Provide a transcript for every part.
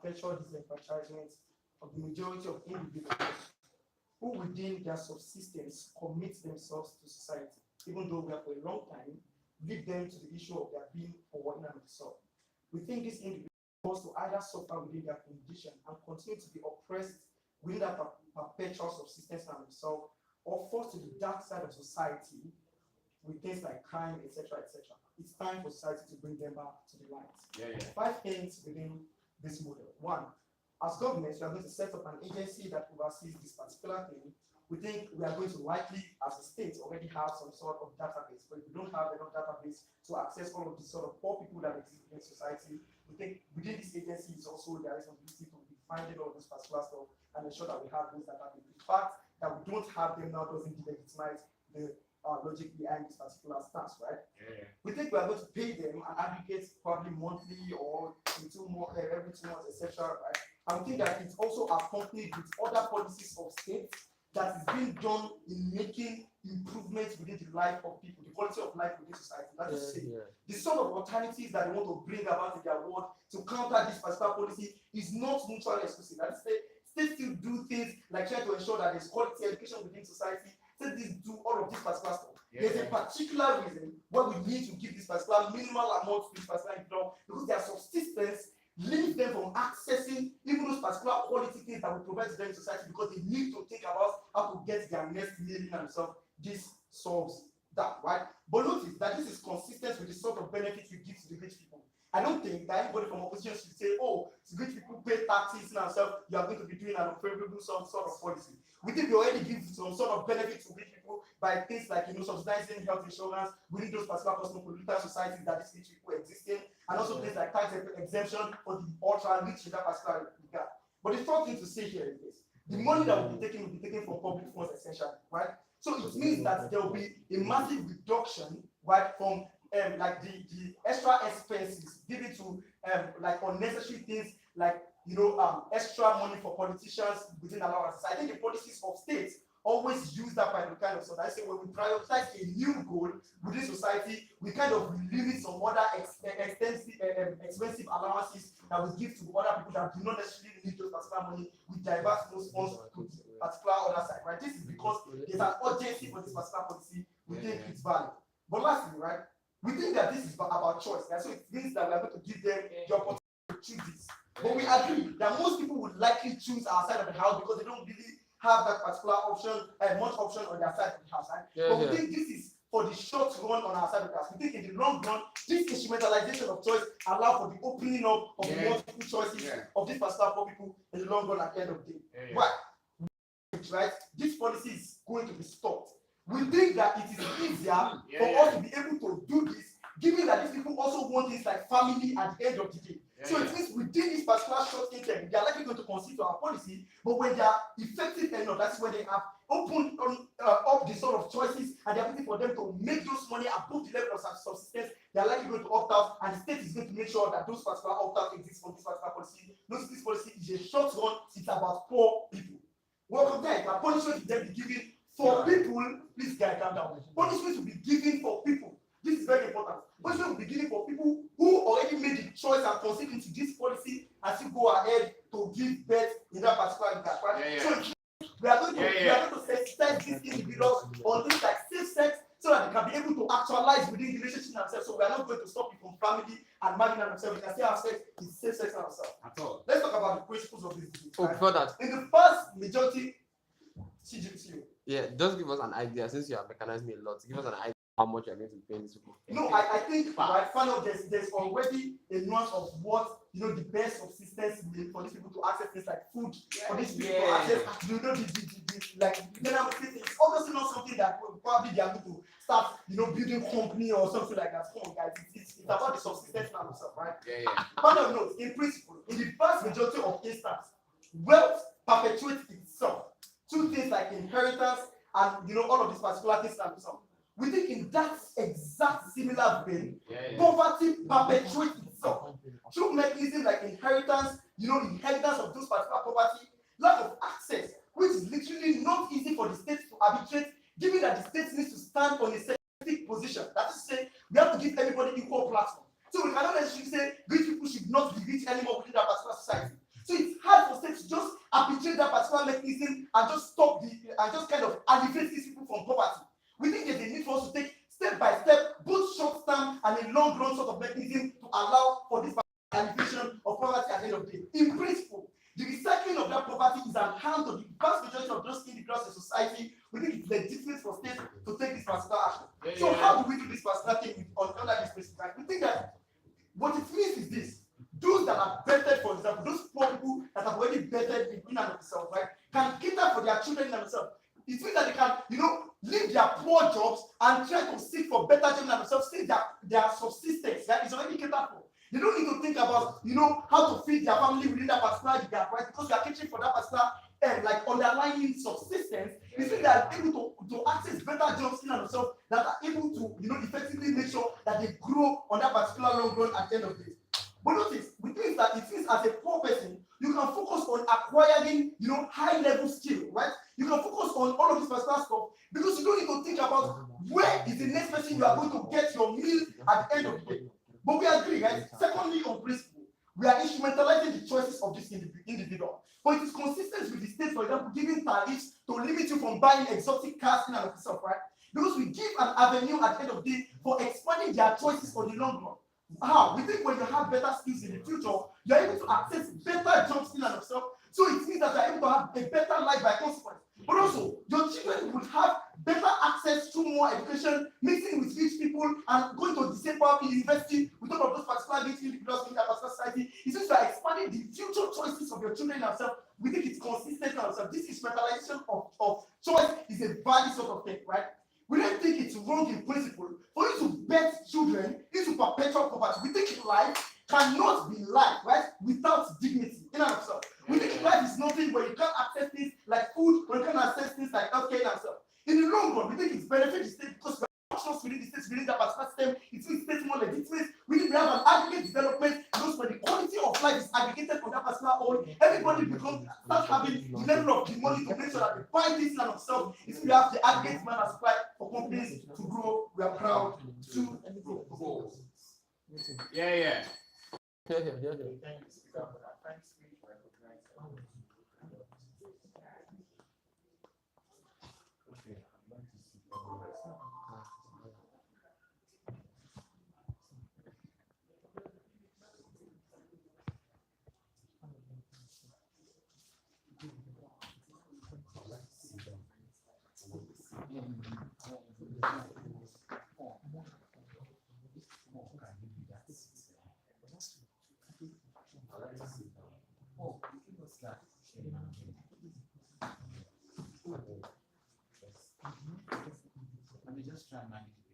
perpetual disenfranchisement of the majority of individuals who within their subsistence commit themselves to society, even though we have for a long time lead them to the issue of their being for in and of itself. We think these individuals to either suffer within their condition and continue to be oppressed within that perpetual subsistence and themselves, or forced to the dark side of society with things like crime, etc., etc. It's time for society to bring them back to the light. 5 things within this model. 1, as governments, we are going to set up an agency that oversees this particular thing. We think we are going to likely, as a state, already have some sort of database, but if we don't have enough database to access all of the sort of poor people that exist in society, we think within this agency is also the responsibility to be finding all of this particular stuff and ensure that we have those database. The fact that we don't have them now doesn't delegitimize the logic behind this particular stance, right? We think we are going to pay them and advocate probably monthly or every 2 months, etc. Right? And we think that it's also accompanied with other policies of states that is being done in making improvements within the life of people, the quality of life within society. That is to say, the sort of alternatives that they want to bring about in their world to counter this particular policy is not mutually exclusive. That is to say, states still do things like try to ensure that there's quality education within society. States do all of this particular stuff. There's a particular reason why we need to give this particular minimal amount to this particular individual, because their subsistence limits them from accessing even those particular quality things that we provide to them in society, because they need to think about how to get their next meal in themselves. This solves that, right? But notice that this is consistent with the sort of benefits we give to the rich people. I don't think that anybody from opposition should say, oh, the rich people pay taxes in themselves, you are going to be doing an unfavorable some sort of policy. We think we already give some sort of benefit to rich people by things like, subsidizing health insurance within those particular cosmopolitan societies that these rich people exist in, and also things like tax exemption for the ultra rich in that particular regard. But the third thing to say here is this: the money that will be taken from public funds, essentially, right? So it means that there will be a massive reduction, right, from like the extra expenses given to like unnecessary things like extra money for politicians within allowances. I think the policies of states always use that kind of stuff. I say when we prioritize a new goal within society, we kind of limit some other expensive allowances that we give to other people that do not necessarily need those particular money. We divert those funds to the particular other side, right? This is because there's an urgency for this particular policy. We think it's valid. But lastly, right, we think that this is about choice. Right? So it means that we are going to give them the opportunity to choose this. But we agree that most people would likely choose our side of the house because they don't really have that particular option, much option on their side of the house. Right? But we think this is for the short run on our side of the house. We think in the long run, this instrumentalization of choice allows for the opening up of the multiple choices of this particular poor people in the long run at the end of the day. Right? This policy is going to be stopped. We think that it is easier for us to be able to do this, given that these people also want things like family at the end of the day. So it means within this particular short term, they are likely going to concede to our policy, but when they are effective enough, that's when they have opened up the sort of choices and the ability for them to make those money above the level of subsistence, they are likely going to opt out, and the state is going to make sure that those particular opt-out exist from this particular policy. Notice this policy is a short run, it's about poor people. Welcome there, the punishment is then be given for people. Please guys, calm down. Punishment will be given for people. This is very important. Punishment will be given for people who already made the choice and considered into this policy and still go ahead to give birth in that particular regard. Right? So we are going to sensitize these individuals on things like safe sex so that they can be able to actualize within the relationship themselves. So we are not going to stop people from family and marrying themselves. We can still have sex in safe sex themselves. At all. Let's talk about the principles of this. Before that, in the first majority, just give us an idea, since you have mechanized me a lot. Give us an idea how much you're going to pay these people. No, I think right, there's already a nuance of what the best subsistence means for these people to access things like food, for these people to access like it's obviously not something that probably they are going to start building company or something like that. Come on, guys, it's about the subsistence now itself, right? Final note, in principle, in the vast majority of instances, wealth perpetuates itself. Two things like inheritance and all of these particular things and so on. We think in that exact similar vein, poverty perpetuates itself through mechanisms like inheritance, inheritance of those particular poverty, lack of access, which is literally not easy for the state to arbitrate, given that the state needs to stand on a specific position. That is to say, we have to give everybody equal platform. So we cannot necessarily say rich people should not be rich anymore within that particular society. we change that particular mechanism and just stop and just kind of alleviate these people from poverty. We think there's a need for us to take step by step, both short term and a long run sort of mechanism to allow for this alleviation of poverty at the end of the day. In principle, the recycling of that poverty is an harm to the vast majority of those in the class in society. We think it's legitimate for states to take this particular action. So how do we do this particular thing under this principle? We think that what it means is this: those that are bettered, for example, those poor people that have already bettered in and of themselves, right, can cater for their children and themselves. It means that they can, leave their poor jobs and try to seek for better jobs than themselves, since their subsistence that is already catered for. They don't need to think about, how to feed their family within that particular gap, right? Because we are catering for that particular like underlying subsistence. It means they are able to access better jobs in and themselves that are able to, effectively make sure that they grow on that particular long run at the end of the day. But notice, with things that it means as a poor person, you can focus on acquiring, high-level skill, right? You can focus on all of this particular stuff because you don't need to think about where is the next person you are going to get your meal at the end of the day. But we agree, right? Secondly, on principle, we are instrumentalizing the choices of this individual. But it is consistent with the state, for example, giving tariffs to limit you from buying exotic cars in and of itself, right? Because we give an avenue at the end of the day for expanding their choices for the long run. How? We think when you have better skills in the future, you are able to access better jobs in and of itself. So it means that you are able to have a better life by consequence. But also, your children would have better access to more education, mixing with rich people, and going to the same public university with all of those particular rich individuals in that particular society. It means you are expanding the future choices of your children themselves. We think it's consistent in ourselves. This instrumentalization of choice is a valid sort of thing, right? We don't think it's wrong in principle for you to bet children into perpetual poverty. We think life cannot be life, right, without dignity in and of itself. We think life is nothing where you can't access things like food, or you can't access things like healthcare in and itself. In the long run, we think it's benefit the state because we are options within the states, within that particular system. It makes states more legitimate. We think we have an aggregate development because when the quality of life is aggregated for that particular whole, everybody starts having the level of the money to make sure that they buy this and of stuff. If we have the aggregate demand and supply for companies to grow, we are proud to grow. Yeah. Let me just try and manage it.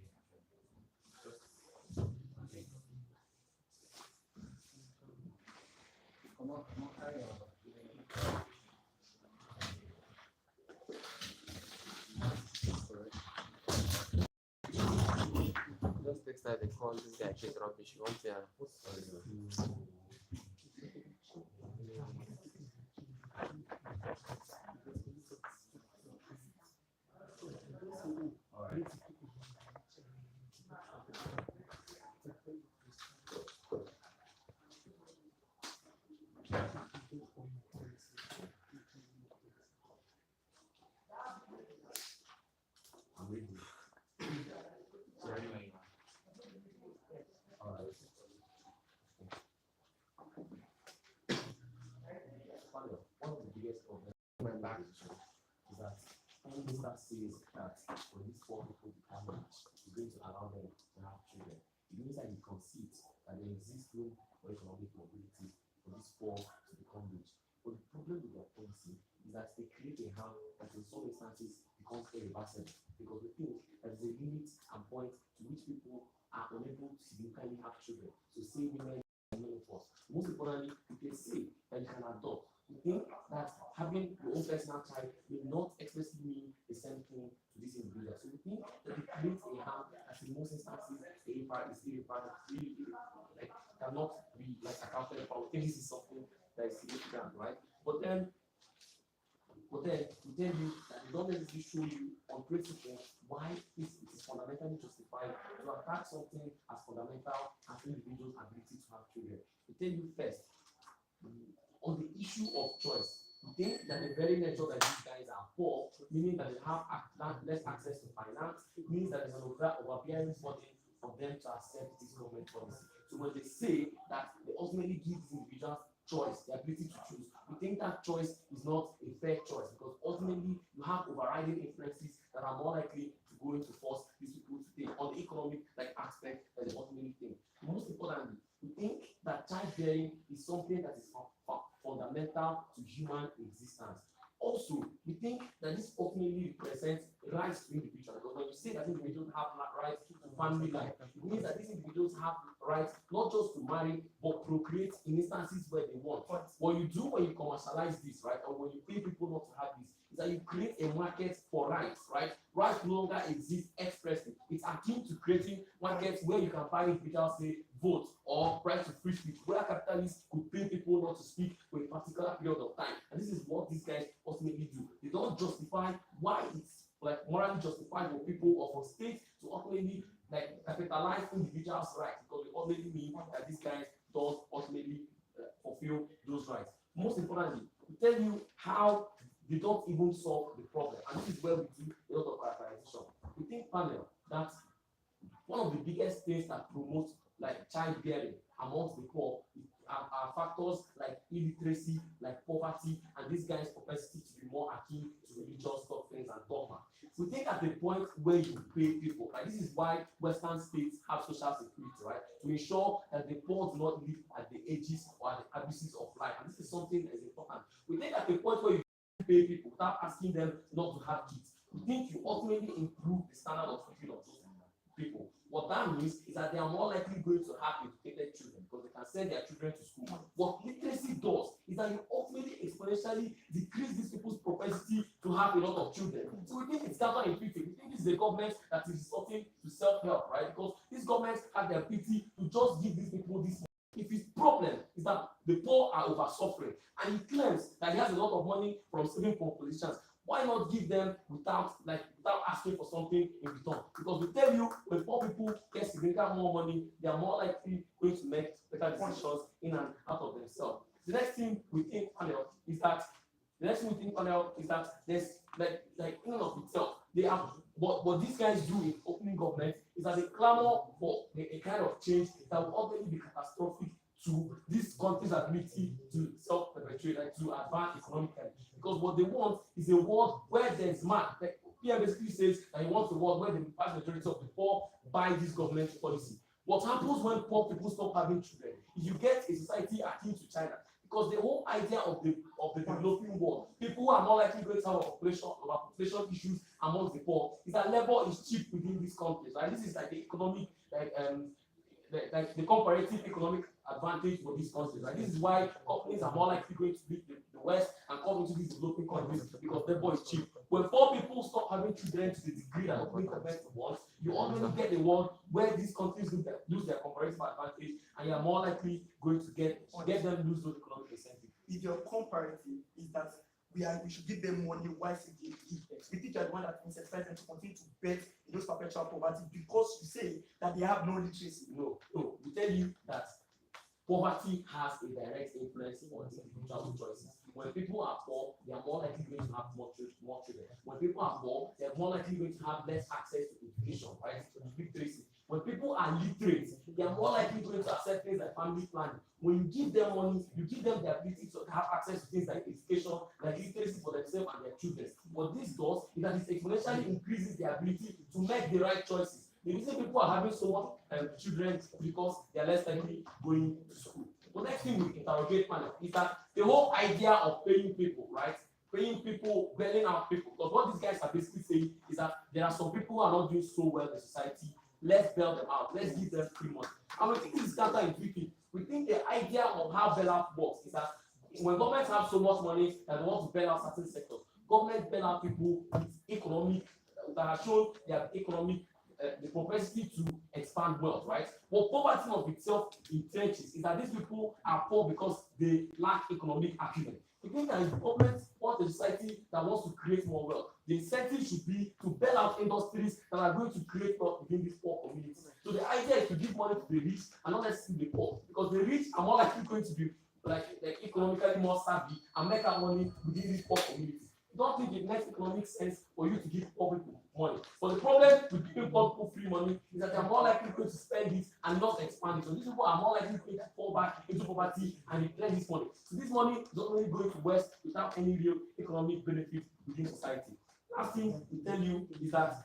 Come on, carry on. Just next time they call this guy Kid Rubbish, you want to Is that when Mr. says that when these poor people become rich, he's going to allow them to have children. It means that he concedes that there exists room for economic mobility for these poor to become rich. But the problem with their policy is that they create a harm that in some instances becomes irreversible because we think that there is a limit and point to which people are unable to significantly have children. So say women and menopause. Most importantly, if they say that you can adopt, we think that having your own personal child will not expressly mean the same thing to this individual. So we think that it creates a harm that in most instances is really like cannot be like accounted for. We think this is something that is significant, right? But then we tell you that they don't necessarily show you on principle why it is fundamentally justified to attack something as fundamental as individuals' ability to have children. We tell you first, on the issue of choice, we think that the very nature that these guys are poor, meaning that they have less access to finance, it means that there's an overbearing burden for them to accept this government policy. So when they say that they ultimately give these individuals choice, the ability to choose, we think that choice is not a fair choice because ultimately you have overriding influences that are more likely to go into force these people to think on the economic aspect that they ultimately think. Most importantly, we think that childbearing is something that is fundamental to human existence. Also, we think that this ultimately represents rights to individuals. Because when you say that individuals have rights to family life, it means that these individuals have rights not just to marry, but procreate in instances where they want. What you do when you commercialize this, right, or when you pay people not to have this, is that you create a market for rights, right? Rights no longer exist expressly. It's akin to creating markets where you can buy individuals, say, vote or right to free speech, where capitalists could pay people not to speak for a particular period of time. And this is what these guys ultimately do. They don't justify why it's morally justified for people or for states to ultimately capitalize individuals' rights, because they ultimately mean that these guys don't ultimately fulfill those rights. Most importantly, we tell you how they don't even solve the problem, and this is where we do a lot of characterization. We think, panel, that one of the biggest things that promotes childbearing amongst the poor are factors like illiteracy, like poverty, and this guy's propensity to be more akin to religious doctrines and dogma. We think at the point where you pay people, this is why Western states have social security, right? To ensure that the poor do not live at the edges or at the abuses of life. And this is something that is important. We think at the point where you pay people without asking them not to have kids, we think you ultimately improve the standard of living of those people. What that means is that they are more likely going to have educated children because they can send their children to school. What literacy does is that you ultimately exponentially decrease these people's propensity to have a lot of children. So we think it's counterintuitive. We think it's the government that is resorting to self-help, right? Because these governments have the ability to just give these people this money. If his problem is that the poor are over suffering, and he claims that he has a lot of money from saving from politicians, why not give them without asking for something in return? Because we tell you, when poor people get significant more money, they are more likely going to make better decisions in and out of themselves. The next thing we think, panel, is that there's in and of itself, they have what these guys do in opening government is that they clamor for a kind of change that will ultimately be catastrophic to this country's ability to self-perpetuate, to advance economically. Because what they want is a world where there's man. Pierre basically says that he wants a world where the vast majority of the poor buy this government policy. What happens when poor people stop having children is you get a society akin to China. Because the whole idea of the developing world, people who are more likely going to have population issues amongst the poor, is that labor is cheap within these countries. Right? This is like the economic, the comparative economic advantage for these countries. Right? This is why companies are more likely going to leave the West and come into these developing countries because labor is cheap. When poor people stop having children to the degree that opening government wants, you already get a world where these countries lose their comparative advantage, and you are more likely going to get them lose those economic incentives. If your comparative is that we should give them money, why should they give them? We think you are the one that incentivizes them to continue to bet in those perpetual poverty because you say that they have no literacy. No. We tell you that poverty has a direct influence on individual choices. When people are poor, they are more likely going to have more children. When people are poor, they are more likely going to have less access to education, right? Literacy. When people are literate, they are more likely going to accept things like family planning. When you give them money, you give them the ability to have access to things like education, like literacy for themselves and their children. What this does is that it exponentially increases their ability to make the right choices. The reason people are having so much children because they are less likely going to school. The next thing we interrogate panel is that the whole idea of paying people, right? Paying people, bailing out people. Because what these guys are basically saying is that there are some people who are not doing so well in society. Let's bail them out. Let's give them free money. And we think this is counterintuitive. We think the idea of how bailout works is that when governments have so much money that they want to bail out certain sectors, government bail out people with economic that have shown their economic the propensity to expand wealth, right? What poverty of itself entrenches is that these people are poor because they lack economic acumen. We think that if government wants a society that wants to create more wealth, the incentive should be to bail out industries that are going to create wealth within these poor communities. So the idea is to give money to the rich and not necessarily the poor, because the rich are more likely going to be like economically more savvy and make our money within this poor community. Don't think it makes economic sense for you to give poor people money. But the problem with giving poor people free money is that they are more likely going to spend it and not expand it. So these people are more likely going to fall back into poverty and neglect this money. So this money is not only going to waste without any real economic benefit within society. Last thing to tell you is that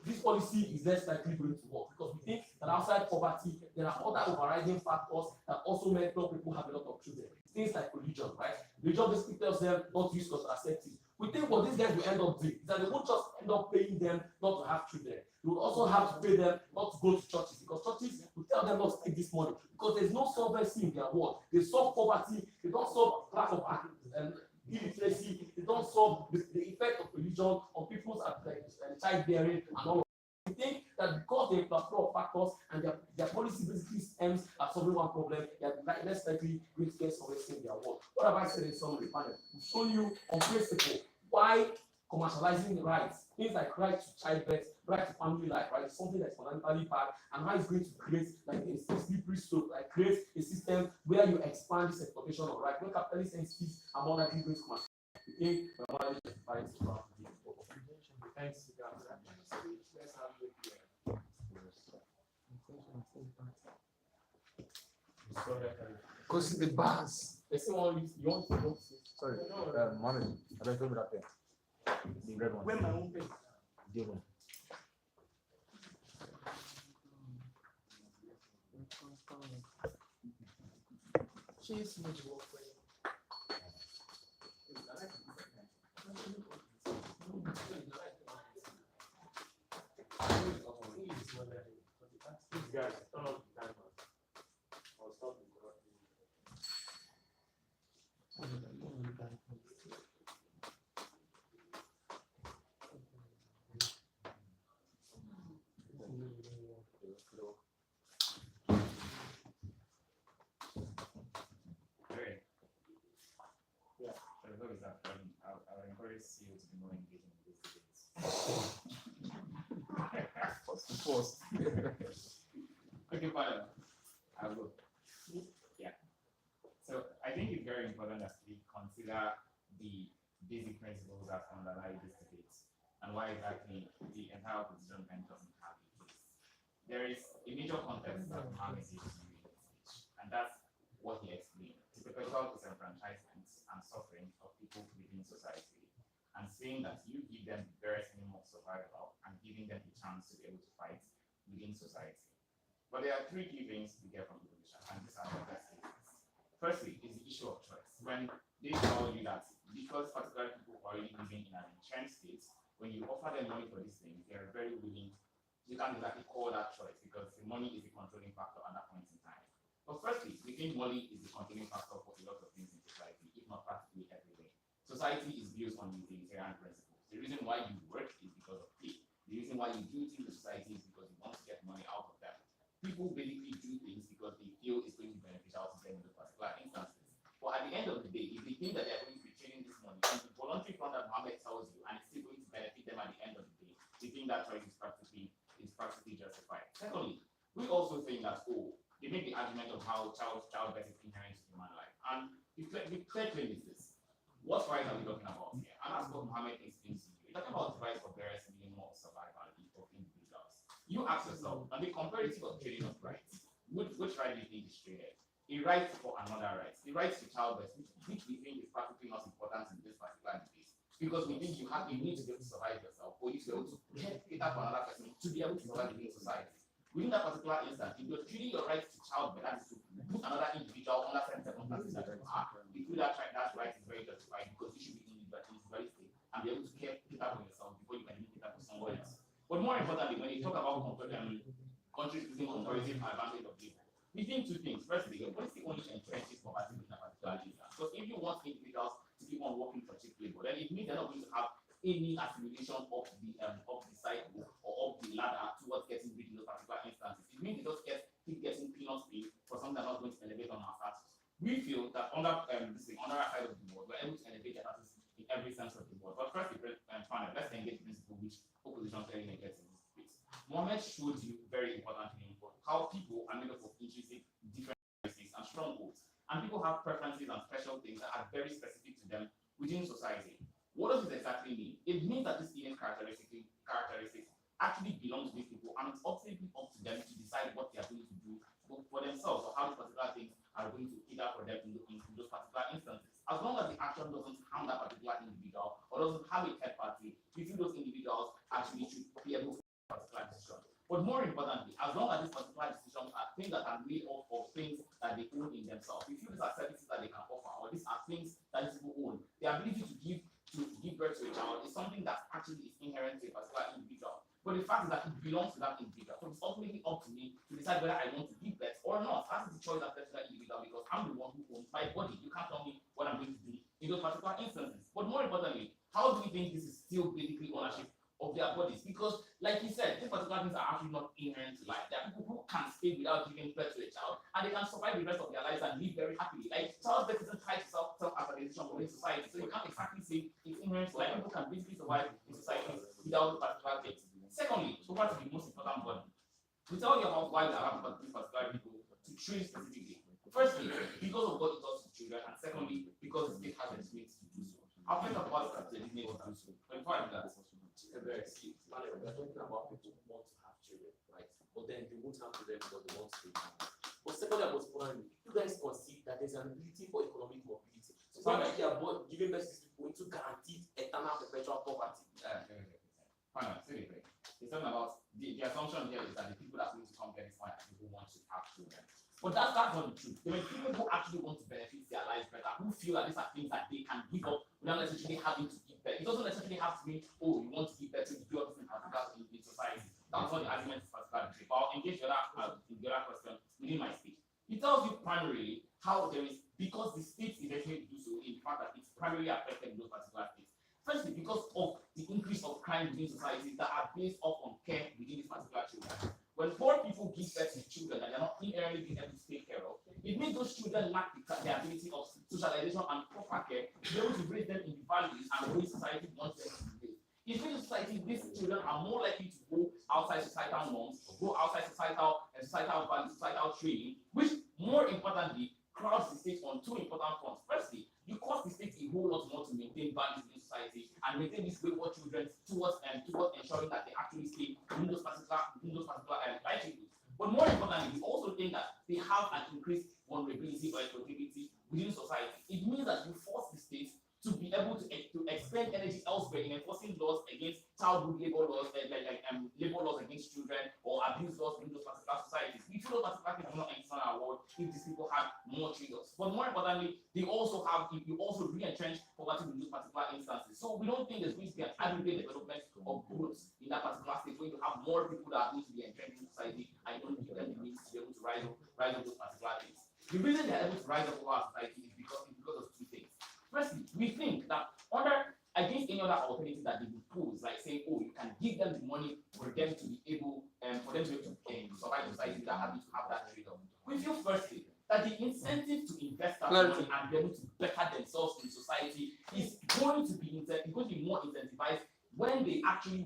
this policy is less likely going to work because we think that outside poverty, there are other overriding factors that also make poor people have a lot of children. Things like religion, right? Religion basically tells them not to use contraceptives. We think what these guys will end up doing is that they won't just end up paying them not to have children. They will also have to pay them not to go to churches because churches will tell them not to take this money because there's no solvency in their world. They solve poverty, they don't solve lack of illiteracy, they don't solve the effect of religion on people's childbearing and all of that. We think that because they have of factors and their policy basically aims at solving one problem, they are less likely going to get solvency in their world. What have I said in some of the panel? We've shown you on principle why commercializing the rights, things like right to childbirth, right to family life, right, is something that's fundamentally bad, and how it's going to create like a slippery slope, like create a system where you expand this exploitation of right, where capitalist entities are more likely going to commercialize. We think we're more likely to find it around the thanks. Let's have Kosi the bars. Sorry, Mohammed, I don't remember that pen. The red one. When my own pen. The one. She used to make it work for you. Guys, turn off the timer. I'll stop it. Okay. Yeah. So the goal is that I would encourage you to be more engaging in these debates. First. Okay, fine. I will. Yeah. So I think it's very important that we consider the basic principles that underlie this debate and why exactly the entire opposition kind doesn't have a case. There is a major context that Mohammed is using in this speech, and that's what he explained: the perpetual disenfranchisement and suffering of people within society, and saying that you give them the barest minimum of survival and giving them the chance to be able to fight within society. But there are three key things we get from the position, and these are the best cases. Firstly, is the issue of choice. When they tell you that because particular people are already living in an entrenched state, when you offer them money for these things, they are very willing. You can't exactly call that choice because the money is the controlling factor at that point in time. But firstly, we think money is the controlling factor for a lot of things in society, if not practically everything. Society is built on utilitarian principles. The reason why you work is because of pay. The reason why you do things in society is because you want to get money out of them. People basically do things because they feel it's going to be beneficial to them in those particular instances. But at the end of the day, if they think that they're going to be trading this money on the voluntary front that Mohammed tells you, and it's still going to benefit them at the end of the day, they think that choice is practically justified. Secondly, we also think that they make the argument of how childbirth is inherent to human life, and the clear claim is this: what right are we talking about here? And that's what Mohammed explains to you. We're talking about the right of various minimum of survival of individuals. You ask yourself, on the comparative of trading of rights, which right do you think is traded? A right for another right. The right to childbirth, which we think is practically not important in this particular debate, because we think you need to be able to survive yourself, or you need to be able to cater for another person to be able to survive within society. Within that particular instance, if you're treating your right to childbirth, that is to put another individual under certain circumstances that you are, we feel that right is very justified because you should be individualistic and be able to cater for yourself before you can even cater for someone else. But more importantly, when you talk about countries using comparative advantage of labor, we think two things. Firstly, your policy only entrenches poverty in a particular area. Because if you want individuals to keep on working for cheap labor, then it means they're not going to have any assimilation of the cycle or of the ladder towards getting rich in those particular instances. It means they just keep getting peanuts paid for something that's not going to elevate on our status. We feel that under our side of the world, we're able to elevate their status in every sense of the word. But first, let's engage the principle which opposition clearly negates in this space. Mohammed showed you very importantly how people are made up of intrinsic differences and strongholds, and people people have preferences and special things that are very specific to them within society. What does this exactly mean? It means that these innate characteristics actually belong to these people, and it's ultimately up to them to decide what they are going to do for themselves, or how these particular things are going to cater for them in those particular instances. As long as the action doesn't harm that particular individual or doesn't have a third party, we feel those individuals actually should be able to make a particular decision. But more importantly, as long as these particular decisions are things that are made up of things that they own in themselves, we feel these are services that they can offer, or these are things that these people own. The ability to give birth to a child is something that actually is inherent to a particular individual. But the fact is that it belongs to that individual. So it's ultimately up to me to decide whether I want to give birth or not. That is the choice of that individual, because I'm the one who owns my body. You can't tell me what I'm going to do in those particular instances. But more importantly, how do we think this is still basically ownership of their bodies? Because, like you said, these particular things are actually not inherent to life. There are people who can stay without giving birth to a child, and they can survive the rest of their lives and live very happily. Like, childbirth isn't tied to self-actualization within society, so you can't exactly say it's inherent to life. People can basically survive in society without particular things. Secondly, over to the most important one, we tell you about why we allow these particular people to train specifically. Firstly, because of what it does to children, and secondly, because the state has its means to do so. I'll think about that the need to do so. But before I do that, We're talking about people who want to have children, right? But then they won't have children because they want to stay married. But secondly, and most importantly, you guys concede that there's an ability for economic mobility. So it's not like they are giving birth to these people into guaranteed eternal perpetual poverty. Fine, it's talking about the assumption here is that the people that are going to come get this one are people who want to have children. But that's not the truth. There are people who actually want to benefit their lives better, who feel that these are things that they can give up without necessarily having to give birth. It doesn't necessarily have to be, oh, you want to give birth to do everything in society. That's what the argument is particularly. But I'll engage the other question within my speech. It tells you primarily how there is, because the state is actually do so, in the fact that it's primarily affected in those particular states. Firstly, because of the increase of crime within societies that are based off on care within these particular children. When poor people give birth to children that they are not inherently being able to take care of, it makes those children lack the ability of socialization and proper care to be able to raise them in the values and the way society wants them to be raised. It means society, these children are more likely to go outside societal norms, go outside societal values, societal training, which more importantly crowds the state on two important fronts. Firstly, it costs the state a whole lot more to maintain values in society and maintain this wayward children towards ensuring that they actually stay in those particular livelihoods. But more importantly, we also think that they have an increased vulnerability or exploitability within society. It means that you force the state to be able to expend energy elsewhere in enforcing laws against childhood labor laws, labor laws against children, or abuse laws within those particular societies. We feel those particular things will not exist on our world if these people have more triggers. But more importantly, you also re-entrench poverty in those particular instances. So we don't think there's going to be an aggregate development of growth in that particular state where you have more people that are going to be entrenched in society and you don't give them the means to be able to rise up those particular things. The reason they're able to rise up over our society is because of two things. Firstly, we think that against any other alternative that they would pose, like saying, oh, you can give them the money for them to be able to survive society without having to have that trade-off. We feel firstly that the incentive to invest that money and be able to better themselves in society is going to be more incentivized when they actually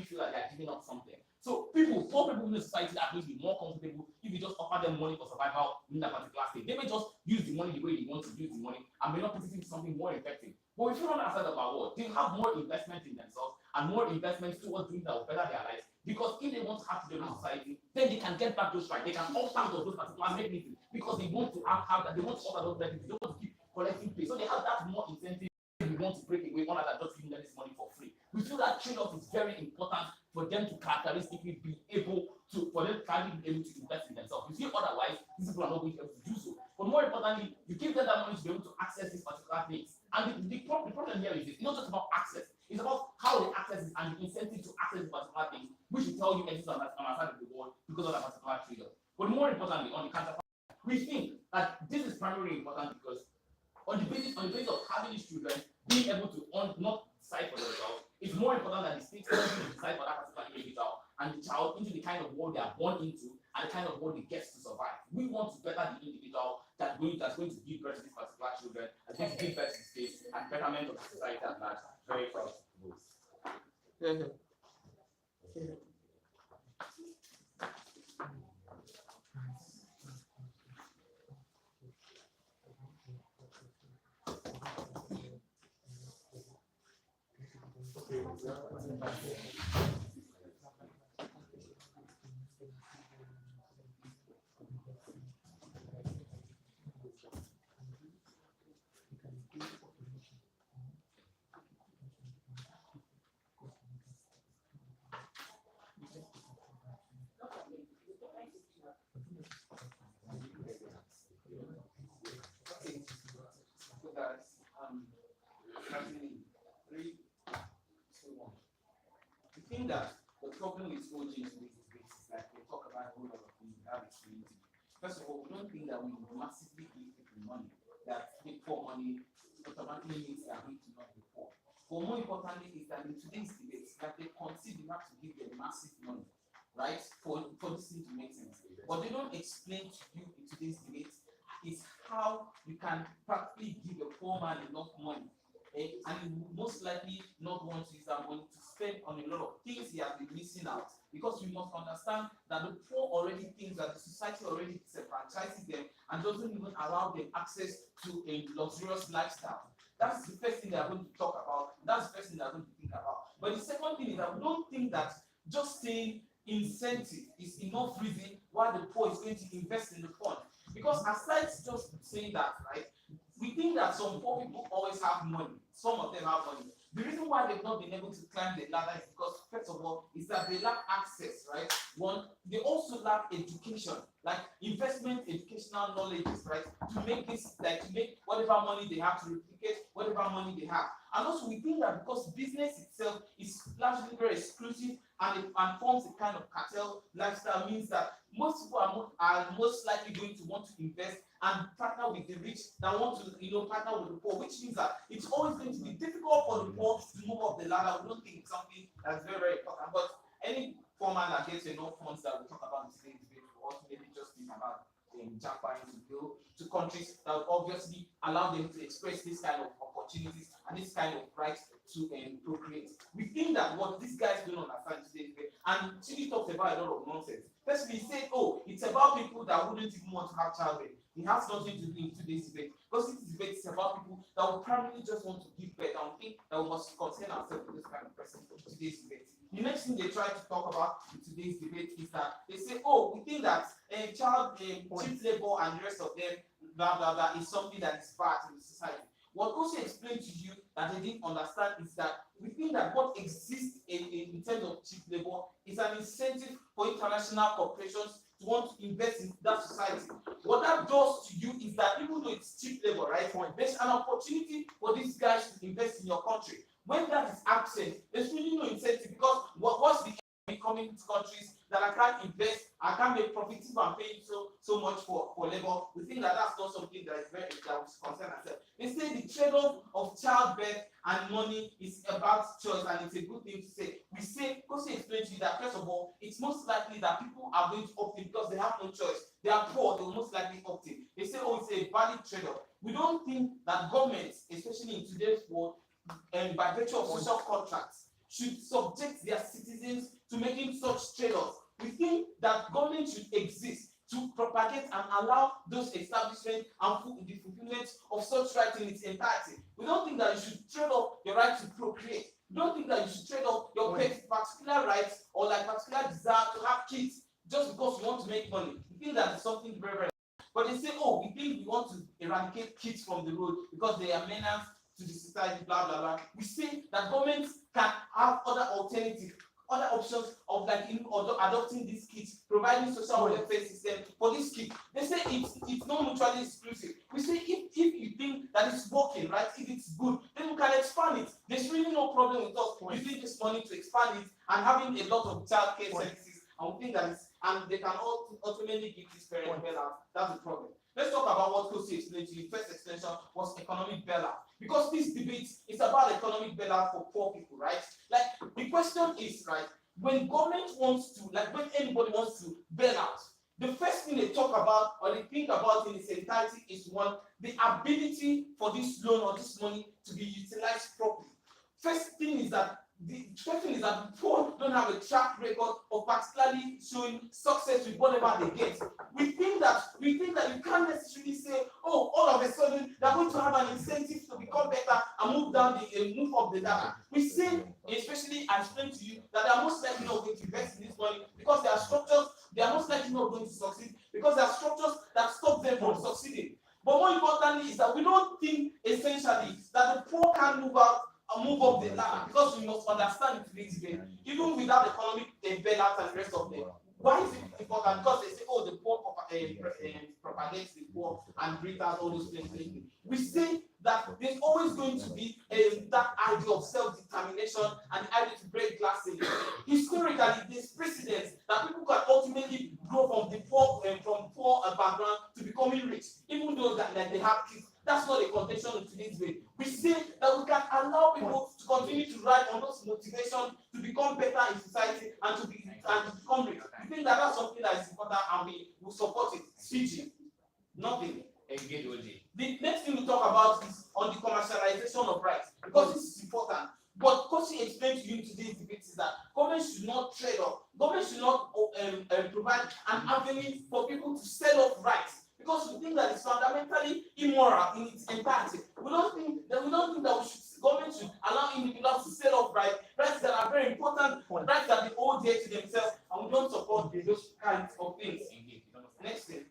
feel that they are giving up something. So poor people in the society are going to be more comfortable if you just offer them money for survival in that particular state. They may just use the money the way they want to use the money and may not put it into something more effective. But if you don't understand about what, they have more investment in themselves and more investment towards doing that will better their lives. Because if they want to have children in society, then they can get back those rights. They can opt out of those particular mechanisms because they want to have that, they want to offer those benefits, they want to keep collecting pay. So they have that more incentive. We want to break away one that just giving them this money for free. We feel that trade-off is very important for them to characteristically be able to invest in themselves. You see, otherwise, these people are not going to be able to do so. But more importantly, you give them that money to be able to access these particular things. And the problem here is this: it's not just about access, it's about how they access it and the incentive to access the particular things, which will tell you exists on our side of the world because of that particular trade-off. But more importantly, on the counterpart, we think that this is primarily important because on the basis of having these children being able to not decide for themselves, it's more important that the state decide for that particular individual and the child into the kind of world they are born into and the kind of world they get to survive. We want to better the individual that's going to give birth to these particular children, that's going to give birth to the state and betterment of the society at large. Very proud. So that three, two, one. The thing that the problem with OG in today's debate is that they talk about a whole lot of things without explaining to you. First of all, we don't think that we massively give people money, that they pour money automatically means they are going to not be poor. But more importantly is that in today's debate, that they concede you have to give them massive money, right, for this thing to make sense. What they don't explain to you in today's debate is how you can practically give a poor man enough money, and he will most likely not want to use that money to spend on a lot of things he has been missing out. Because we must understand that the poor already thinks that the society already disenfranchises them and doesn't even allow them access to a luxurious lifestyle. That's the first thing they are going to talk about. That's the first thing they are going to think about. But the second thing is that we don't think that just saying incentive is enough reason why the poor is going to invest in the fund. Because aside just saying that, right, we think that some poor people always have money. Some of them have money. The reason why they've not been able to climb the ladder is because, first of all, is that they lack access, right? One, they also lack education, like investment, educational knowledge, right? To make this, like to make whatever money they have to replicate whatever money they have. And also, we think that because business itself is largely very exclusive and forms a kind of cartel lifestyle, means that most people are most likely going to want to invest and partner with the rich that want to, partner with the poor, which means that it's always going to be difficult for the poor to move up the ladder. We don't think it's something that's very, very important. But any poor man that gets enough funds that we talk about in today's debate will also maybe just think about jackpotting to go to countries that will obviously allow them to express this kind of opportunities and this kind of right to procreate. We think that what these guys don't understand today, and Chidi talks about a lot of nonsense. First, we say, oh, it's about people that wouldn't even want to have children. It has nothing to do in today's debate. Because this debate is about people that will primarily just want to give birth and think that we must concern ourselves with this kind of person for today's debate. The next thing they try to talk about in today's debate is that they say, oh, we think that cheap labor and the rest of them, blah, blah, blah, is something that is bad in the society. What Kosi explained to you that they didn't understand is that we think that what exists in terms of cheap labor is an incentive for international corporations to want to invest in that society. What that does to you is that even though it's cheap labor, right, there's an opportunity for these guys to invest in your country. When that is absent, there's really no incentive because what's the coming to countries that I can't invest, I can't make profit if I'm paying so much for labor. We think that that's not something that is that will concern ourselves. They say the trade-off of childbirth and money is about choice, and it's a good thing to say. We say, Kosi explained to you that first of all, it's most likely that people are going to opt in because they have no choice. They are poor, they will most likely opt in. They say, oh, it's a valid trade-off. We don't think that governments, especially in today's world, and by virtue of social contracts, should subject their citizens to making such trade-offs. We think that government should exist to propagate and allow those establishments and the fulfillment of such rights in its entirety. We don't think that you should trade off your right to procreate. We don't think that you should trade off your particular rights or like particular desire to have kids just because you want to make money. We think that is something very, very. But they say, oh, we think we want to eradicate kids from the road because they are menace to the society, blah, blah, blah. We say that governments can have other alternatives, other options of like adopting these kids, providing social welfare system for these kids. They say it's not mutually exclusive. We say if you think that it's working, right, if it's good, then we can expand it. There's really no problem with us using this money to expand it and having a lot of childcare services. And we think that and they can ultimately give this parent bailout. That's the problem. Let's talk about what Kosi explained to you. First explanation was economic bailout. Because this debate is about economic bailout for poor people, right? Like the question is, right, when government wants to, like when anybody wants to bail out, the first thing they talk about or they think about in its entirety is one, the ability for this loan or this money to be utilized properly. First thing is that the poor don't have a track record of particularly showing success with whatever they get. We think that you can't necessarily say, oh, all of a sudden they're going to have an incentive to become better and move up the ladder. We say, especially I explained to you, that they are most likely not going to invest in this money because there are structures, they are most likely not going to succeed because there are structures that stop them from succeeding. But more importantly is that we don't think essentially that the poor can move out and move up the ladder, because we must understand today's game, even without economic bailout and the rest of them. Why is it important? Because they say, oh, the poor propagates the poor and brings out all those things. We say that there's always going to be that idea of self-determination and the idea to break glass ceiling. Historically, there's precedents that people can ultimately grow from the poor background to becoming rich, even though that they have kids. That's not a contention in today's way. We say that we can allow people to continue to ride on those motivations to become better in society and to become rich. We think that that's something that is important and we will support it. Switching, nothing. Engage OJ. The next thing we talk about is on the commercialization of rights, because this is important. But Kosi explained to you in today's debate is that government should not trade off. Government should not provide an avenue for people to sell off rights, because we think that it's fundamentally immoral in its entirety. We don't think that government should allow individuals to sell off rights that are very important, rights that they owe dear to themselves, and we don't support those kinds of things. Next thing,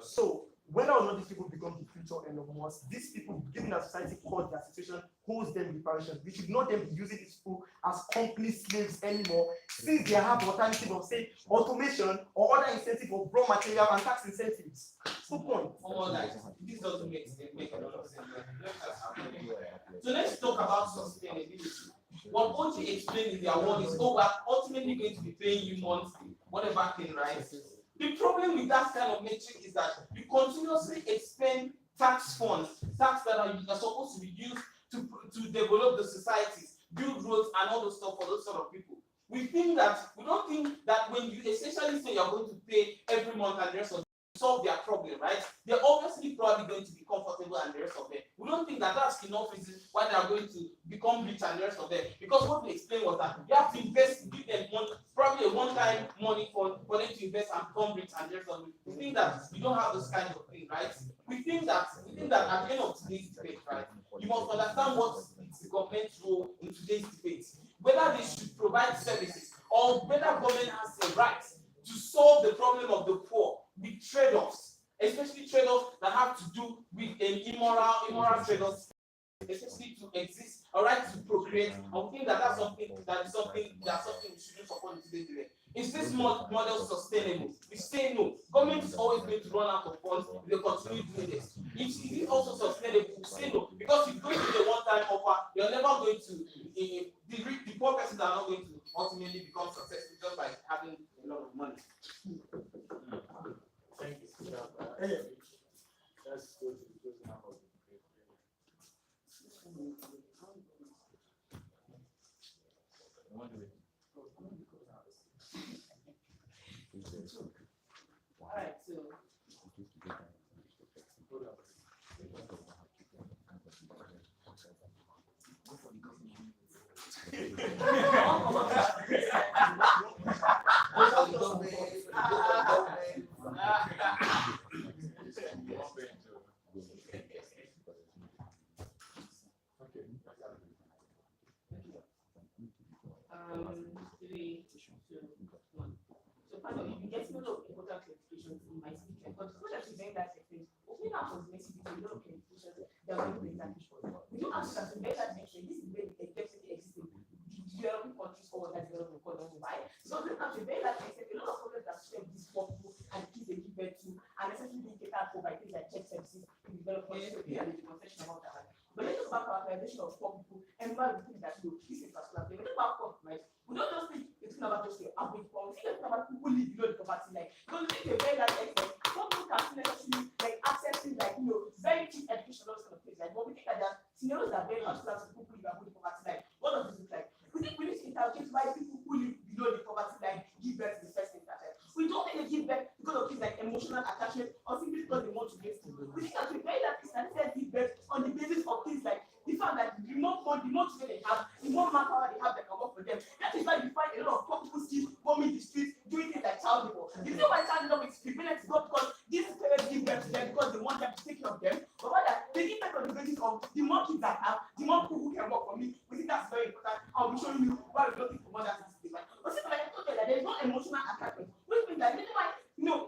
so whether or not these people become the future end of us, these people, given that society caused their situation, holds them in partition. We should not then be using these people as company slaves anymore, since they have alternative of, say, automation or other incentive of raw material and tax incentives. So point. This doesn't make a lot of sense. So let's talk about sustainability. What Uche explained in their word is, oh, we're ultimately going to be paying you monthly, whatever thing, right? The problem with that kind of metric is that you continuously expend tax funds, tax that are supposed to be used to develop the societies, build roads and all those stuff for those sort of people. We don't think that when you essentially say you're going to pay every month and the rest of them, solve their problem, right? They're obviously probably going to be comfortable and the rest of them. We don't think that that's enough reason why they are going to become rich and the rest of them. Because what we explained was that you have to invest, give them money, probably a one-time money for them to invest and become rich and the rest of them. We think that you don't have this kind of thing, right? We think that at the end of today's debate, right, you must understand what is the government's role in today's debate. Whether they should provide services or whether government has the right to solve the problem of the poor with trade-offs, especially trade-offs that have to do with immoral trade-offs, especially to exist, a right to procreate. I think that that's something we shouldn't support in today's debate. Is this model sustainable? We say no. Government is always going to run out of funds if they continue doing this. Is it also sustainable? We say no. Because if you go to the one-time offer, you're never going to, the poor persons are not going to ultimately become successful just by having a lot of money. Thank you. Let's go to the closing of the debate. All right, so three, two, one. So finally, you get a lot of important clarifications in my speech, but before that, very that thing, opening up was basically a lot of clarifications that were not exactly sure. We do ask that to make that mention, this is where the definitely existing developing countries or that developing economy, right? So we have to make that mention, a lot of problems that share these poor people and kids they give birth to, and essentially being catered for by things like check services in development countries and the concession about that. But let's talk about characterization of poor people and why we think that this is particular thing. When we talk about poor, right? We don't just think it's about just the average poor. We think it's about people who live below the poverty line. Because we think a very large extent, some people can still necessarily like accessing very cheap education, those kind of things. Like, but we think that there are scenarios that are very particular to people who live above the poverty line. What does this look like? We think we need to interrogate why people who live below the poverty line give birth to the first thing that we don't think they give birth because of things like emotional attachment or simply because they want to get food. We think that we very large extent give birth on the basis of things like the fact that the more money, the more children they have, the more manpower they have that can work for them. That is why you find a lot of poor people still roaming the streets, doing things like child labor. You know why child labor is prevalent? It's not because these parents give birth to them because they want them to take care of them, but rather they give birth on the basis of the the more kids I have, the more people who can work for me. We think that's very important. I'll be showing you why we don't think for more than this. But see, like I told you that there is no emotional attachment. Which means that reason why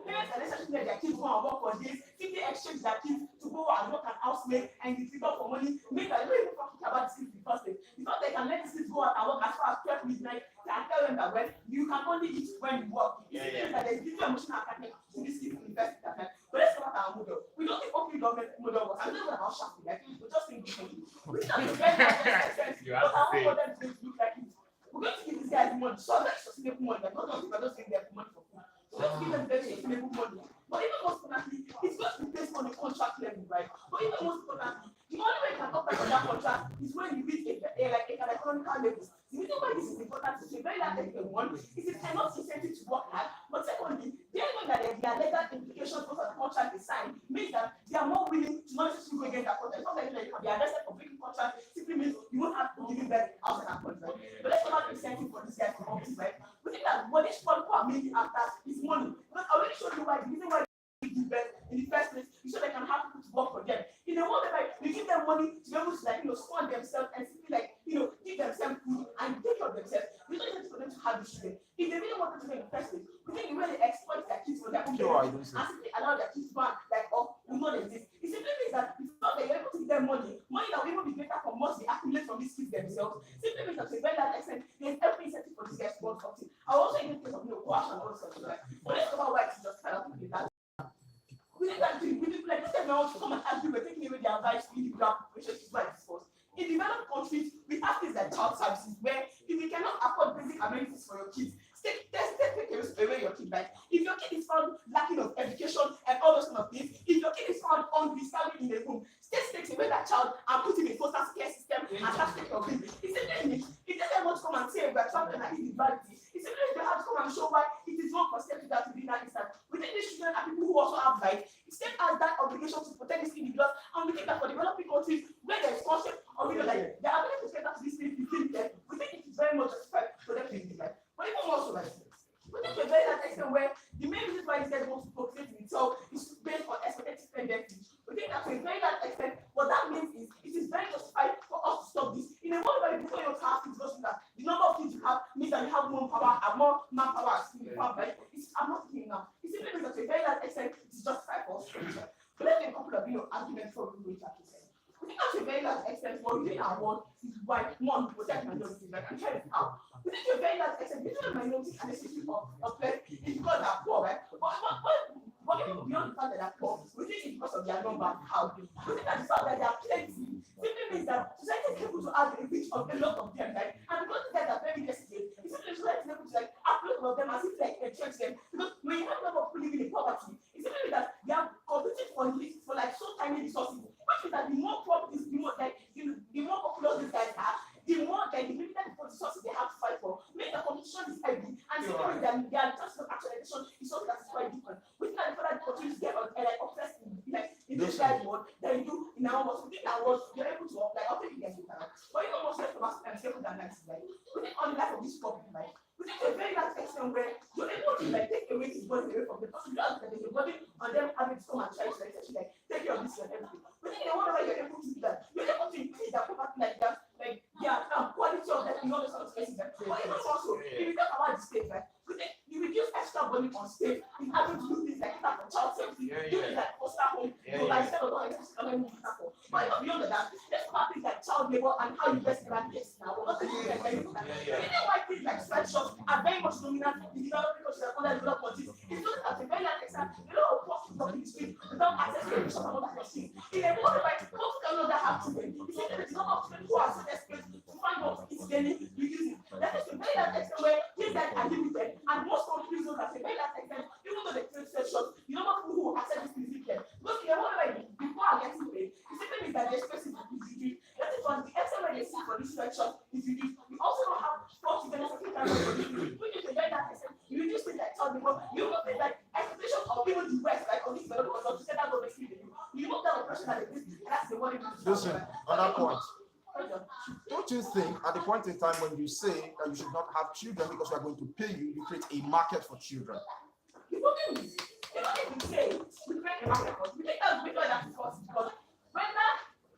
parents are necessarily let their kids go and work for days, simply exchange their kids to go and work an housemaid and be treated for money, make that they don't even talk about this in the first place. Because they can let the kids go out and work as far as 12 midnight and tell them that well, you can only eat when you work. That there's little emotional attachment to this kids in the first place. But let's talk about our model. We don't think okay government model was. I'm not even about shopping, like we just think differently. We think that the very sense, but our own model is going to look like it. We're going to give these guys money, so let's just give them money. Like, not just if I just give them money for food. So let's give them very sustainable money. But even most importantly, it's going to be based on the contract level, right? But even most importantly, the only way you can operate on that contract is when you reach an economical level. The reason why this is important is a very large one is it cannot incentive to work hard. But secondly, the element that there are legal implications for the contract is signed means that they are more willing to not just go against that contract. It's not like you can be arrested for breaking contract, simply means you won't have to give it back outside that contract. But let's talk about incentive for this guy to come to, right? We think that what this people are making after is money. Because I already showed you why the reason why they give back in the first place is so they can have people to work for them. In a world where you give them money to be able to support themselves and simply give themselves food and take care of themselves, we don't need for them to have the children. If they really want to do it in the first place, we think the way they exploit their kids for their own benefit and simply allow their kids to go will not exist. It simply means that if not they're able to give them money that will even be greater for what they accumulate from these kids themselves, simply means that to a very large extent, there's every incentive for these guys to want something. I also in the case of coercion and all sorts of that. But let's talk about why it's just kind of that. We think that we think like this guy now to come and argue we're taking away their rights to individual relationships by discourse. In developed countries, we have things like child services where if you cannot afford basic amenities for your kids, take away your kid. Like if your kid is found lacking of education and all those kind of things, if your kid is found hungry, starving in a room, state takes away that child and put him in foster care system and start taking care of him. It's simply if they want to come and say we're traveling and inequality, it's simply they have to come and show why it is wrong for state to that to be that instance. We think these children are people who also have rights. State has that obligation to protect these individuals, and we think that for developing countries where there is concept of like the ability to get that to these things is limited, we think it is very much justified for them to be like. But even more so like we think to a very large extent where the main reason why this guy wants to procreate in itself is based on expected tendencies. We think that to a very large extent, what that means is it is very justified for us to stop this. In a world where before you have kids, that the number of kids you have means that you have more power and more manpower in the farm, right? I'm not saying now. It simply means that to a very large extent, it is justified for us to do that. But let's make a couple of arguments for we reach out to say. We think that to a very large extent, what we think our world is why one protect minorities, like I'm trying to out. We think to a very large extent, this is minorities and the system of place is because they are poor, right? But even beyond the fact that they are poor, we think it's because of their number and how. We think that the fact that they are plenty simply means that society is able to have a reach of a lot of them, right? And because the guys are very desperate, it's simply society is able to upload of them as if entrench them. Because when you have a number of people living in poverty, it's simply that they are competing for so tiny resources, which means that the more properties, the more popular these guys are, the more the limited resources they have to fight for, make the competition is heavy, and simply their chances of actualization is something that is quite different. We think that the further the countries get obsessed in this guy's world than you do in our world. We think that was you're able to after you get it down. But even more stressful and stable than that, we think on the life of this problem, we think to a very large extent where you're able to take away his body away from them. Because you realize that there's a body on them having to come and try to essentially take care of this and everything. We think the wonder why you're able to do that, you're able to increase their property like that, quality of that in all the sort of spaces. But even also, if you talk about the state, we think you reduce extra burden on state in having to do things like that for child safety, do things like foster home, instead of not having for. But even beyond that, let's talk about things like child labor and how you best eradicate now. What the things like very important. You know why things like sweatshops are very much dominant in developing countries and other developed countries? It's not that a very large extent, a lot of prostitutes walking the street without access to education and all that things. In a world where most cannot have children, it's not that it's not of children who are so desperate to find what it's daily reducing. That is a very large extent where things that are limited, and most countries know that a very large extent, even though they create sweatshops, the number of people who access this is limited. Because in a world where people are getting paid, it simply means that the space is reduced. That is why the extent where they see for this sweatshop is reduced. We also don't have 40 benefits which is a very large extent. You reduce things like child labor, you know things like expectation of even the West, like on this level, because to say that don't exceed you. You know that oppression that exists, and that's the one. Listen, on that point, don't you think at the point in time when you say that you should not have children because we are going to pay you, you create a market for children? The problem is, say we create a market for we take that because when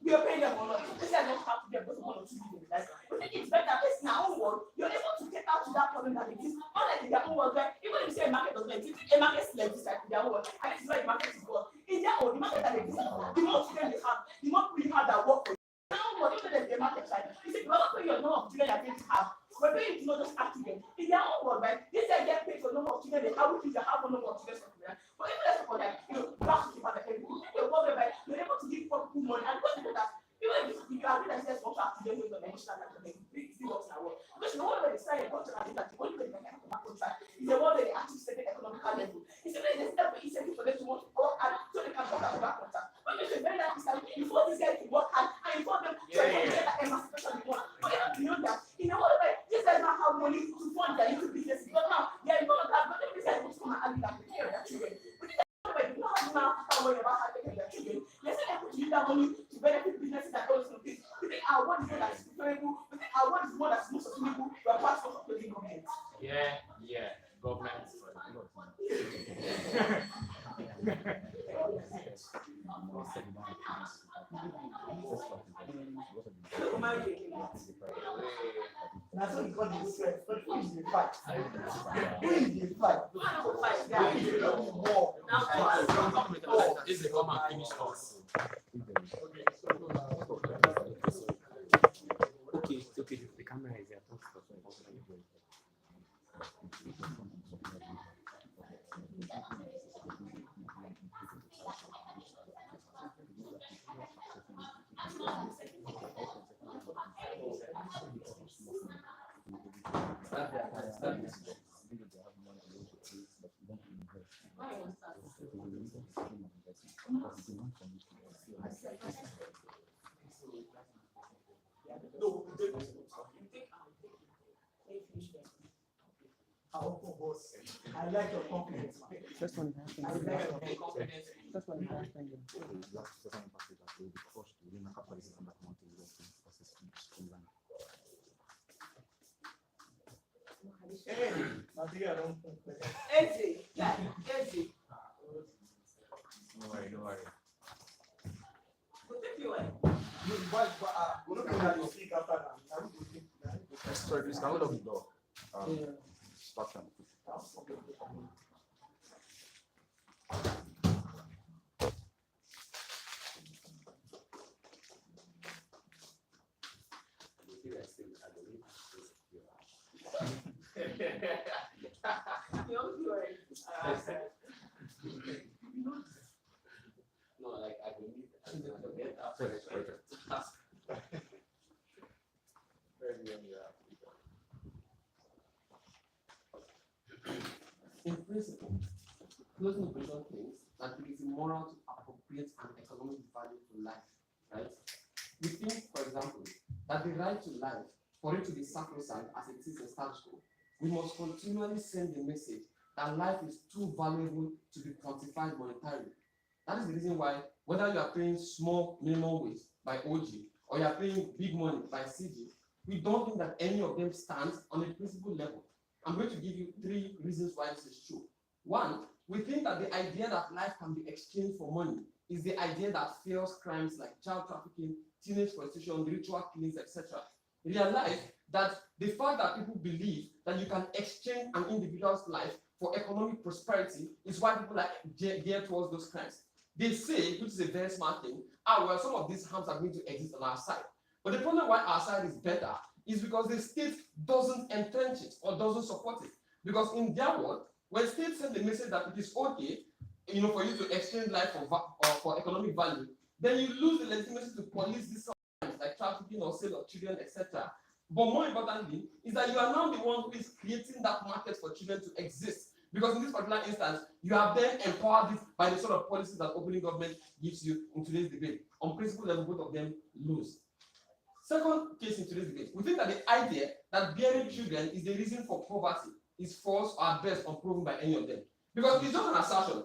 we are paying them or not. They say I don't have to get both 1 or 2 million. But I think it's better based in our own world, you're able to get out to that problem that exists. Unlike in their own world, where even if you say a market doesn't exist, a market still exists like in their own world. And this is why the market is God. In their own, the market that exists, the more children they have, the more people you have that work for you. Now, what if there's a market side? You see, we're not paying your number of children you're going to have. We're paying to not just have children. In their own world, right? They say get paid for the number of children they have, which is they have a number of children. But even less for that, you have to keep at the end. You're able to give people money. And because of that, even if you are really like what have to do with the national academy, still works in our world. Because the one where they sign a contract is that the only way they can have a contract is the one where they actually set the economical level. It's a very incentive for them to want to work hard so they can work out that contract. But it's a very nice time before these guys to work hard and before them to get that emancipation they want. But even beyond that, in a world where these guys don't have money to fund their little business, because now they are going to have, but then these guys want to come and argue that they care of their children. But these guys don't have now how worry about how they care of their children. Let's say they put to use that money to benefit businesses that always do this. We think our one is one that is preferable, we think our one is one that's more sustainable, we are part of the government. Government. That's what you call the stress. But who is the fight? Who is the fight? War. This is come and finish us. Okay, the camera is there. I like your confidence. First one has I like your Confidence. First one has Hey, Nigeria don't think like that. Easy, yeah, easy. No worry. We'll take you away. We're not going to speak after that. Now we will think that. Sorry, please, can we lock the door? Start them. No, like I believe I get that. In principle, closing operation claims that it is immoral to appropriate an economic value to life, right? We think, for example, that the right to life, for it to be sacrosanct as it is in status quo, we must continually send the message that life is too valuable to be quantified monetarily. That is the reason why, whether you are paying small minimum wage by OG or you are paying big money by CG, we don't think that any of them stands on a principle level. I'm going to give you 3 reasons why this is true. 1, we think that the idea that life can be exchanged for money is the idea that fuels crimes like child trafficking, teenage prostitution, ritual killings, etc. Realize that the fact that people believe that you can exchange an individual's life for economic prosperity is why people are geared towards those crimes. They say, which is a very smart thing, well, some of these harms are going to exist on our side. But the problem why our side is better is because the state doesn't entrench it or doesn't support it. Because in their world, when states send the message that it is okay, for you to exchange life for economic value, then you lose the legitimacy to police these crimes like trafficking or sale of children, etc. But more importantly, is that you are now the one who is creating that market for children to exist. Because in this particular instance, you have then empowered it by the sort of policies that opening government gives you in today's debate. On principle level, both of them lose. Second case in today's debate, we think that the idea that bearing children is the reason for poverty is false or at best unproven by any of them. Because it's just an assertion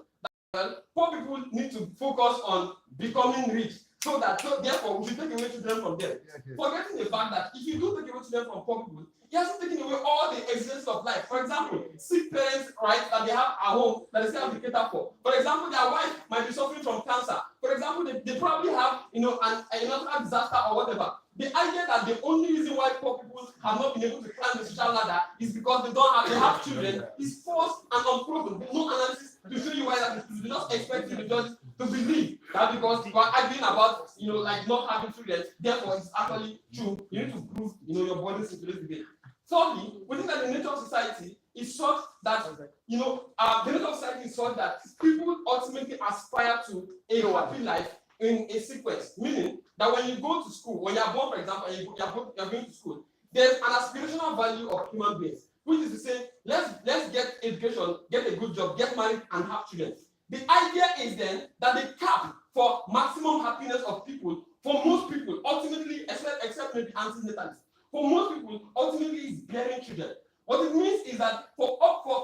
that poor people need to focus on becoming rich So therefore, we should take away children from them. Forgetting the fact that if you do take away children from poor people, you're still taking away all the existence of life. For example, sick parents, right, that they have at home that they still have to cater for. For example, their wife might be suffering from cancer. For example, they probably have, a natural disaster or whatever. The idea that the only reason why poor people have not been able to climb the social ladder is because they have children is false and unproven. There's no analysis to show you why that is. They just expect you to just to believe that because you are arguing about, not having children, therefore it's actually true. You need to prove, your body's in today's debate. Thirdly, we think that the nature of society is such that, the nature of society is such that people ultimately aspire to a happy life in a sequence, meaning that when you go to school, when you are born, for example, and you're going to school, there's an aspirational value of human beings, which is to say, let's get education, get a good job, get married, and have children. The idea is then that the cap for maximum happiness of people, for most people, ultimately, except maybe antinatalists, for most people, ultimately is bearing children. What it means is that for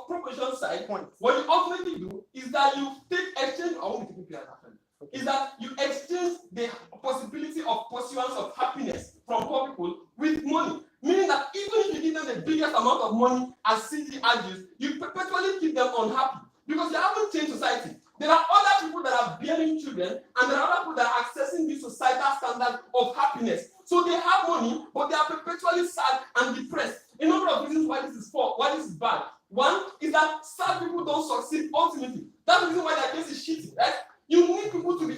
proportion side, what you ultimately do is that you take exchange. I won't be taking care of that. Is that you exchange the possibility of pursuance of happiness from poor people with money. Meaning that even if you give them the biggest amount of money, as CG argues, you perpetually keep them unhappy because you haven't changed society. There are other people that are bearing children, and there are other people that are accessing this societal standard of happiness. So they have money, but they are perpetually sad and depressed. A number of reasons why this is bad. One is that sad people don't succeed ultimately. That's the reason why their case is shitty, right? You need people to be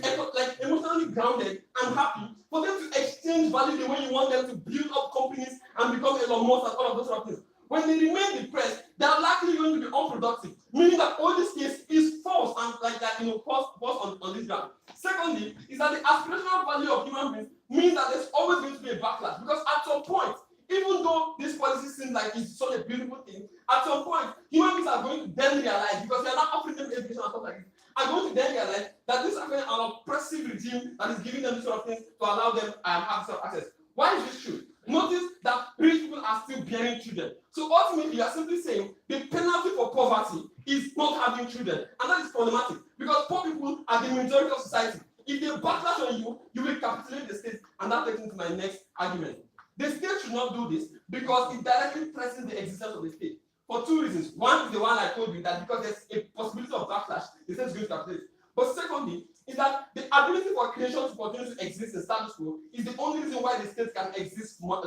emotionally grounded and happy for them to exchange value the way you want them to build up companies and become Elon Musk and all of those sort of things. When they remain depressed, they are likely going to be unproductive, meaning that all this case is false and false on this ground. Secondly, is that the aspirational value of human beings means that there's always going to be a backlash because at some point, even though this policy seems like it's such a beautiful thing, at some point, human beings are going to then realize because we are not offering them education and stuff like this. Are going to then realize that this is an oppressive regime that is giving them this sort of things to allow them access. Why is this true? Notice that rich people are still bearing children. So ultimately, you are simply saying the penalty for poverty is not having children. And that is problematic because poor people are the majority of society. If they backlash on you, you will capitulate the state. And that takes me to my next argument. The state should not do this because it directly threatens the existence of the state. For two reasons. One is the one I told you that because there's a possibility of backlash, the state is going to capitulate. But secondly, is that the ability for creation to continue to exist in status quo is the only reason why the state can exist more,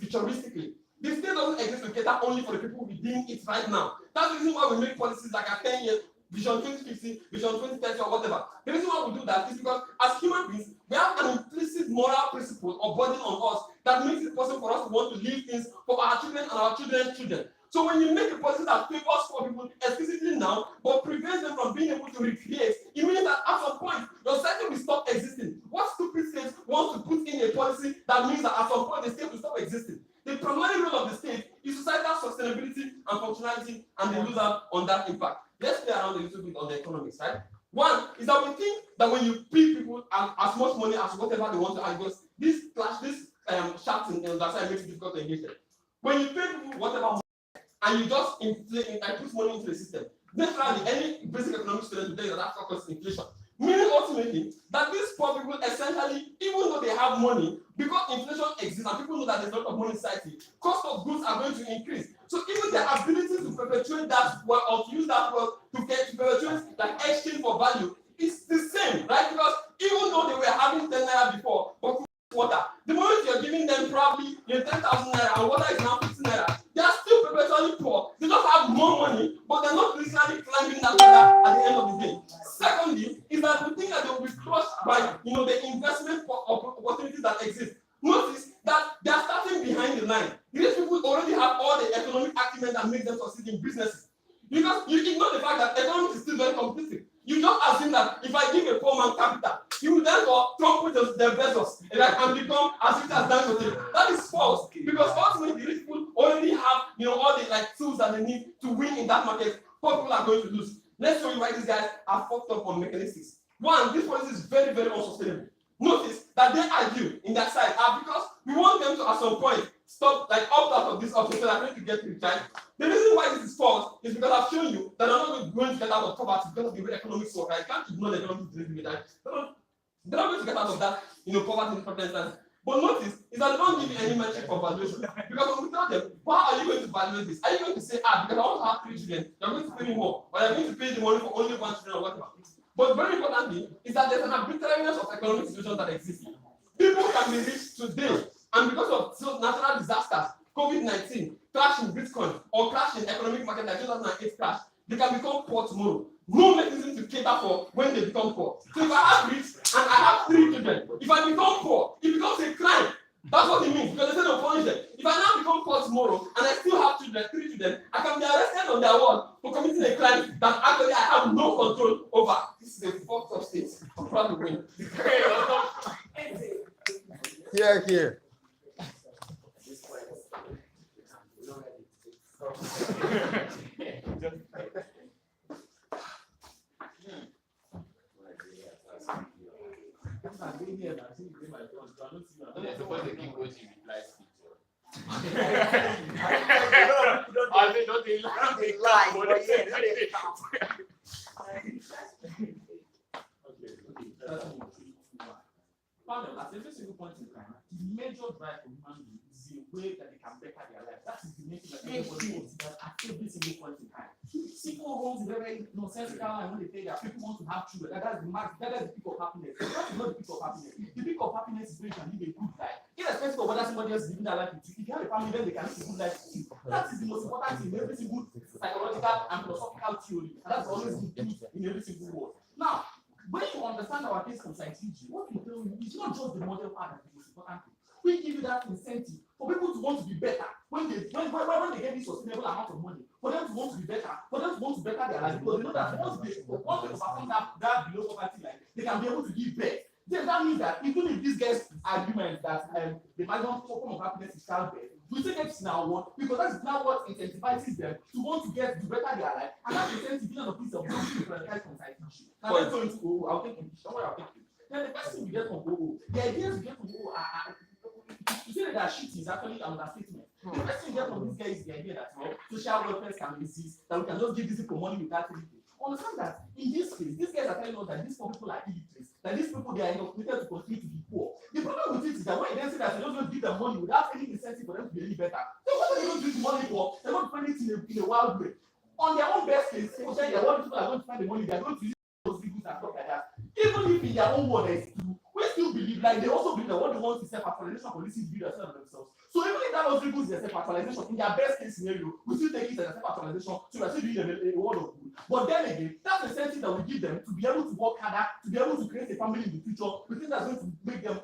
futuristically. The state doesn't exist to cater only for the people within it right now. That's the reason why we make policies like a 10-year Vision 2050, Vision 2030, or whatever. The reason why we do that is because as human beings, we have an implicit moral principle or burden on us that makes it possible for us to want to leave things for our children and our children's children. So when you make a policy that favors poor people explicitly now, but prevents them from being able to recreate, it means that at some point, your society will stop existing. What stupid state wants to put in a policy that means that at some point the state will stop existing? The primary role of the state is societal sustainability and functionality, and they lose out on that impact. Let's play around a little bit on the economics, right? One is that we think that when you pay people as much money as whatever they want to have, because this shouting and that's why it makes it difficult to engage them. When you pay people whatever and you just inflate and put money into the system, naturally, any basic economic student will tell you that that's called inflation. Meaning ultimately that these poor people essentially, even though they have money, because inflation exists and people know that there's a lot of money in society, cost of goods are going to increase. So even their ability to perpetuate that wealth or to use that wealth to perpetuate like exchange for value is the same, right? Because even though they were having 10 naira before, but water, the moment you're giving them probably 10,000 naira and water is now 15 naira, they are still perpetually poor. They just have more money, but they're not literally climbing that ladder at the end of the day. Secondly, is that we think that they will be crushed by the investment opportunities that exist. Notice that they are starting behind the line. These people already have all the economic acumen that makes them succeed in businesses. Because you ignore the fact that economics is still very competitive. You just assume that if I give a poor man capital, he will then go trump with the Bezos and become as rich as Durnsin. That is false because ultimately rich people already have all the tools that they need to win in that market. Poor people are going to lose. Let's show you why these guys are fucked up on mechanics. One, this policy is very, very unsustainable. Notice that they argue in their side because we want them to at some point stop opt out of this option so they're going to get rich, right? The reason why this is false is because I've shown you that they're not going to get out of poverty because of the way economics work. I can't ignore the economics, right? They're not going to get out of that, poverty and but notice is that they don't give you any metric of valuation. Because when we tell them, how are you going to evaluate this? Are you going to say, because I want to have 3 children, you're going to pay me more, or you're going to pay the money for only 1 children or whatever. But very importantly, is that there's an arbitrariness of economic situations that exist. People can be rich today, and because of natural disasters, COVID-19, crash in Bitcoin, or crash in economic market like 2008 crash, they can become poor tomorrow. No mechanism to cater for when they become poor. So if I have rich and I have 3 children, if I become poor, it becomes a crime. That's what it means, because they say they'll punish them. If I now become poor tomorrow and I still have 3 children, I can be arrested on their word for committing a crime that actually I have no control over. This is a fucked up state. I'm proud to win. Here. At every single point in time, the major drive for human beings is the way that they can better their life. That is the main thing that everybody considers at every single point in time. People want to be very nonsensical and when they say that people want to have children, that's the max, that is the peak of happiness. That is not the peak of happiness. The peak of happiness is when you can live a good life. Irrespective of whether somebody else is living their life with you. If you have a family, then they can live a good life with you. That is the most important thing in every single psychological and philosophical theory. And that's always good in every single world. Now, when you understand our case from psychology, what we tell you is not just the model part that is the most important thing. We give you that incentive for people to want to be better when they get this sustainable amount of money, for them to want to be better, for them to want to better their life, because they know that once they overcome that below poverty line, they can be able to give back. Then that means that even if these guys argument that the maximum form of happiness is childbirth, we take it now one because that's now what incentivizes them to want to get to better their life, and that incentive is a piece of money to prioritize consultation. Now let's go into OO. I'll take it. I'll take it. Then the first thing we get from OO, the ideas we get from OO are to say that shit is actually an understatement. The first thing we get from this guy is the idea that social welfare can exist, that we can just give these people money without anything. Understand that in this case, these guys are telling us that these poor people are illiterate, that these people they are inoculated to continue to be poor. The problem with it is that when they say that they don't just give them money without any incentive for them to be any better, then what are they going to use the money for? They're going to spend it in a wild way. On their own best case, people say that what people are going to spend the money, they're going to use those people and stuff like that. Even if in their own word there is true, we still believe, like they also believe that what they want is self-actualization for listening to view themselves. So even if that was people's self-actualization, in their best case scenario, we still take it as a self-actualization, so we're still doing a word of good. But then again, that's the incentive that we give them to be able to work harder, to be able to create a family in the future. We think that's going to make them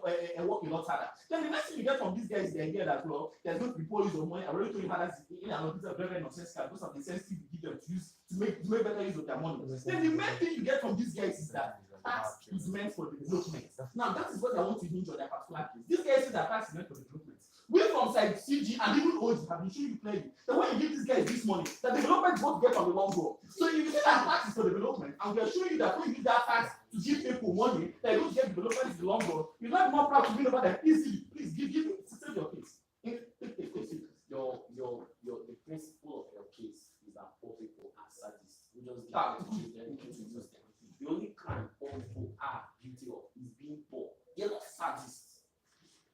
work a lot harder. Then the next thing you get from these guys is the idea that there's going to be poor use of money. I already told you how that's in and of itself very nonsensical because of the incentive we give them to use to make better use of their money. Then the main thing you get from these guys is that tax is meant for development. Now that is what I want to hinge on their particular case. These guys say that tax is meant for development. We from side CG and even OG have been showing you clearly that when you give these guys this money, the development is what to get on the long run. So if you say that tax is for development, and we are showing you that when you use that tax to give people money, they're going to get development in the long run, you're not more proud to win over them easily. Please give save your case. The principle of your case is that poor people are sadists. We just give the only crime poor people are guilty of is being poor. They're not sadists.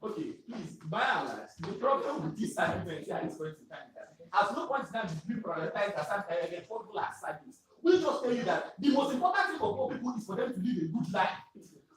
Okay, please, by and large, the problem with this argument here is going to time that at no point in time did we prioritize as poor people as sadists. We just tell you that the most important thing for poor people is for them to live a good life.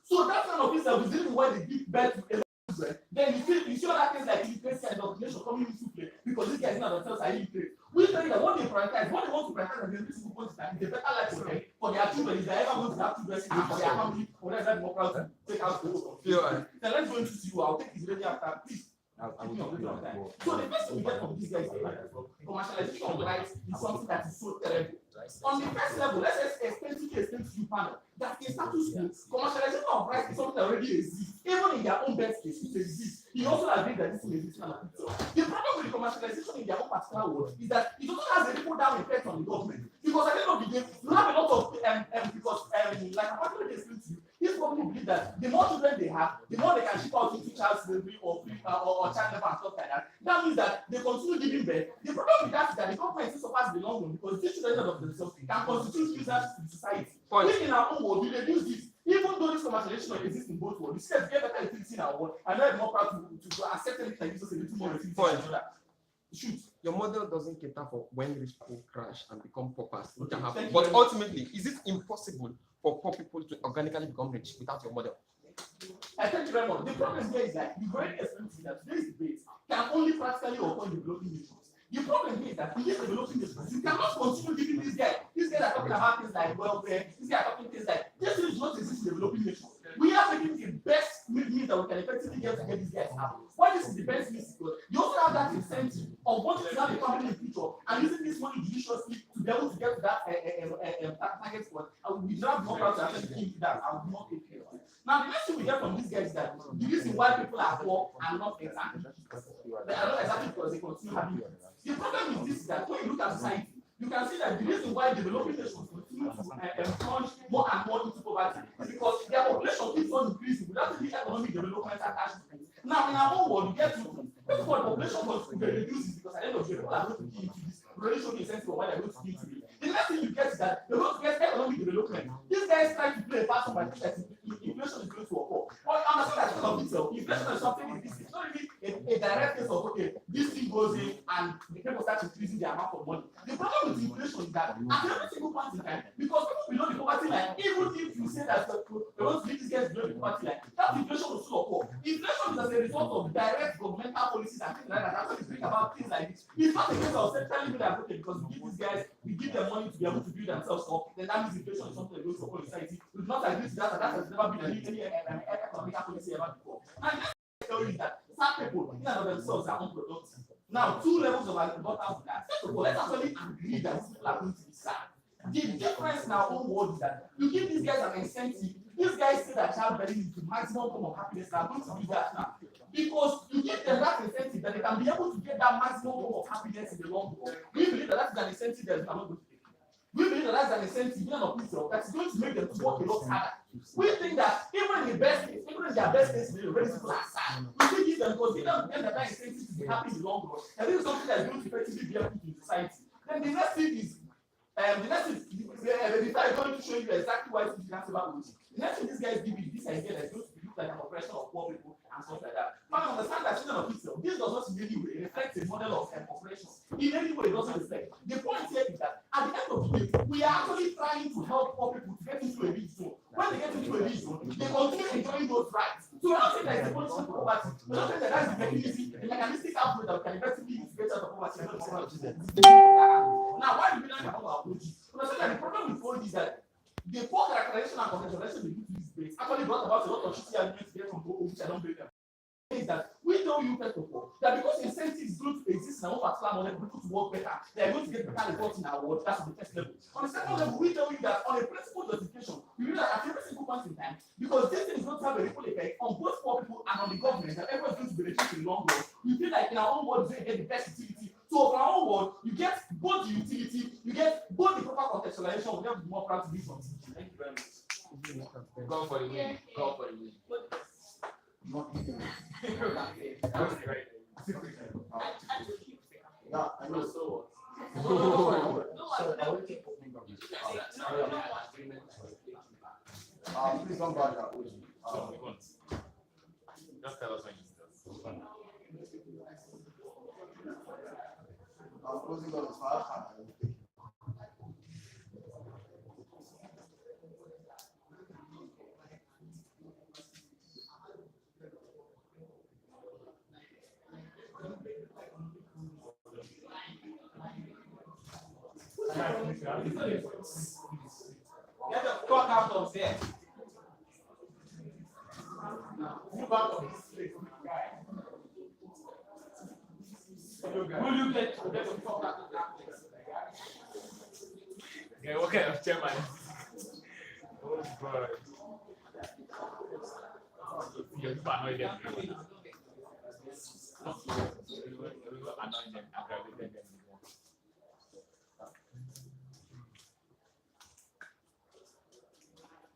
So that kind of itself is the reason why they give birth to a lot of children. Then you see other things like illiteracy and indoctrination coming into play because these guys now themselves are illiterate. We tell you that what they prioritize, what they want to prioritize at every single point in time is a better life for them, for their children. If they're ever going to have children for their family, or whether they're more proud to take out the whole of it. Then let's go into you. I'll take this ready after, please. So the first thing we get from these guys is commercialization of rights is something that is so terrible. On the first level, let's explain to you panel that in status quo, commercialization of rights is something that already exists, even in their own best case, which exists. You also agree that this is existing. So the problem with the commercialization in their own particular world is that it also has a trickle down effect on the government. Because at the end of the day, you have a lot of like I'm actually explaining to you, these people believe that the more children they have, the more they can ship out into child slavery or child labor and stuff like that. That means that they continue giving birth. The problem with that is that the government still suffers the long run because these children of themselves can constitute users to society. Which in our own world, we reduce this. Even though this commercialization exists in both worlds, you see get better utility in our world, and then more proud to accept anything that gives us a little more utility than another. Shoot. Your model doesn't cater for when rich people crash and become paupers. It can happen. Thank you But very much. ultimately, is it impossible for poor people to organically become rich without your model? I thank you very much. The problem here is that the very essence is that today's debate can only practically occur in developing nations. The problem here is that in these developing nations, you cannot continue giving these guys are talking about things like welfare, these guys are talking things like this is not exist in developing nations. We are making the best means that we can effectively get to get these guys out. Why this is the best means because you also have that incentive of wanting to have a company in the future and using this money judiciously to be able to get to that target spot. And we have more power to actually think that I will not take care of it. Now, the next thing we get from these guys is that the reason why people are poor and not exactly. They are not exactly because they continue having it. The problem is this: that when you look at society, you can see that the reason why developing nations continue to plunge more and more into poverty is because their population keeps on increasing without any economic development attached to it. Now, in our own world, you get to first of all, the population was reduced because at the end of the day, people are going to key into this relation incentive of why they're going to key into it. The next thing you get is that they're going to get economic development. These guys try to play a part by that inflation is going to occur. But understand that kind of itself, inflation is something like this. It's not really a direct case of okay, this thing goes in and the people start increasing the amount of money. The problem with inflation is that at every single point in time, because people below the poverty line, even if you say that they want to leave these guys below the poverty line, that inflation will still occur. Inflation is as a result of direct governmental policies and things like that. That's what you think about things like this. It's not a case of telling me that okay, because we give these guys, we give them money to be able to build themselves up, then that means inflation is something that goes to occur in society. We do not agree to that, and that has never been any economic policy ever before. And let's tell you that some people in and of themselves are unproductive. Now, two levels of importance to that. First of all, let's actually agree that these people are going to be sad. The difference in our own world is that you give these guys an incentive. These guys say that childbearing is the maximum form of happiness. They are going to do that now. Because you give them that incentive that they can be able to get that maximum form of happiness in the long run. We believe that that's an incentive that we are not going to take. We believe that that's an incentive, even of itself, that's going to make them to work a lot harder. We think that even in the best case, even in their best case, the people are sad. We still give them because they don't get that incentive to be happy in the long run. And this is something that is going to effectively be helpful to society. Then the next thing is the fact is going to show you exactly why it's can't about wages. The next thing these guys give you this idea that it's going to look like an oppression of poor people and stuff like that. Now understand that children of itself, this does not in any way reflect a model of oppression. In any way, it doesn't reflect. The point here is that at the end of the day, we are actually trying to help poor people to get into a rich zone. When they get into a rich zone, they continue enjoying those rights. So we're not saying that it's a punishment for poverty. We're not saying that that's the mechanistic output that we can effectively use to get out of poverty. Now, why do we not have our approach? Because the problem with all this is that the poor characterization and contextualization they do to this debate actually brought about a lot of shitty arguments here from Uboh, which I don't blame them. Is that we tell you first of all that because incentives is going to exist in our particular model for people to work better, they are going to get better results in our world. That's on the first level. On the second level, we tell you that on a principle justification, we know that at every single point in time, because this thing is going to have a ripple effect on both poor people and on the government, that everyone's going to benefit in the long run. We feel like in our own world, we get the best utility. So for our own world, you get both the utility, you get both the proper contextualization. We have to be more proud to be something. Thank you very much. Go for the win. Go for the win. Yeah, I know. So So I will keep opening up. Please don't buy that. Just tell us when you start. I'm closing up as fast as I can. get the fuck out of there. Move out of this place. Will you get the fuck out of that place? Okay, what kind of chairman? Oh God. You're annoyed them.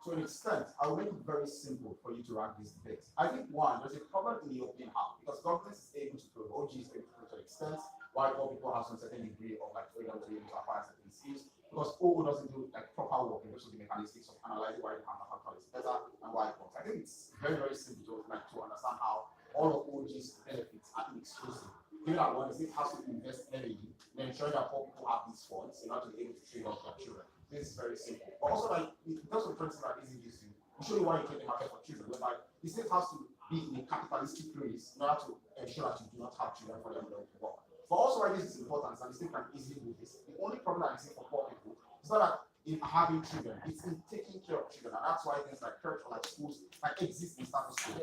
To an extent, I will make it very simple for you to rank these debates. I think one, there's a problem in the opening half because government is able to prove, OG is able to prove to an extent why poor people have some certain degree of like freedom to be able to acquire certain skills. because OO doesn't do like proper work in terms of the mechanistics of analyzing why the counterfactual is better and why it works. I think it's very, very simple to understand how all of OG's benefits are exclusive. Given that one is it has to invest heavily in ensuring that poor people have these funds in order to be able to trade off their children. This is very simple. But also, like, in terms of the principle that easy gives you, show you why you trade the market for children. Whereby the state has to be in a capitalistic place in order to ensure that you do not have children for them to work. But also, why this is important, and the state can easily do this. The only problem that I see for poor people is not that in having children, it's in taking care of children, and that's why things like church or like schools like exist in status quo.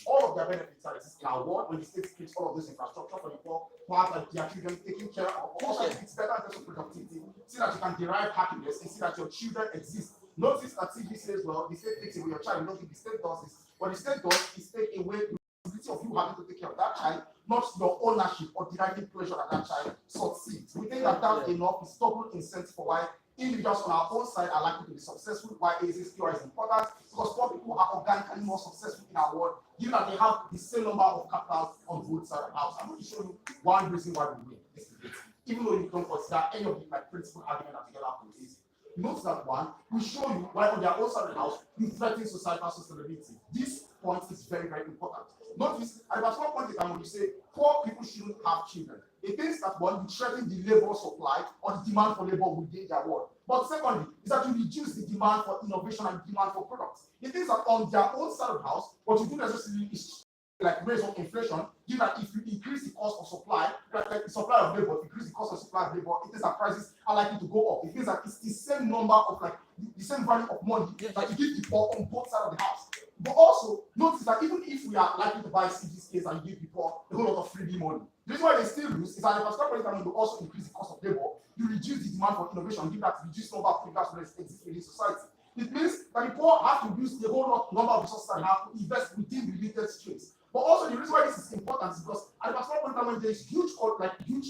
All of their benefits are exist in our world when the state creates all of this infrastructure for the poor who have like their children taken care of. Also, it's better in terms of productivity. See that you can derive happiness and see that your children exist. Notice that TV says, well, the state takes away your child. You don't think the state does this. What the state does is take away the responsibility of you having to take care of that child, not your ownership or deriving pleasure that that child succeeds. We think that that's enough is double incentive for why individuals on our own side are likely to be successful, why ACSQR is important, because poor people are organically more successful in our world, given that they have the same number of capital on both sides of the house. I'm going to show you one reason why we win this debate, even though you don't consider any of the like principal argument that together happen with easy. Notice that one, we show you why on their own side of the house, you threaten societal sustainability. This point is very, very important. Notice, at one point in time when you say poor people shouldn't have children, it means that one, you threaten the labor supply or the demand for labor within their world. But secondly, is that you reduce the demand for innovation and demand for products. It means that on their own side of the house, what you do necessarily is like raise up inflation, given that if you increase the cost of supply, like the supply of labor, increase the cost of supply of labor, it means that prices are likely to go up. It means that it's the same number of like the same value of money that you give the poor on both sides of the house. But also notice that even if we are likely to buy CGs and give the poor a whole lot of freebie money, the reason why they still lose is that at a particular point in time, you also increase the cost of labor, you reduce the demand for innovation, give that reduced number of people that exist within society. It means that the poor have to use the whole number of resources that they have to invest within the limited streams. But also the reason why this is important is because at a particular point in time when there is huge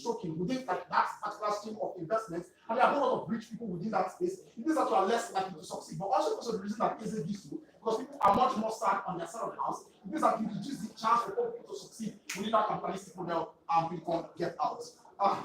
choking within like that particular stream of investments, and there are a whole lot of rich people within that space, it means that you are less likely to succeed. But also because of the reason that Eze gives you, because people are much more sad on their side of the house, it means that you reduce the chance for poor people to succeed within that capitalistic model and people get out.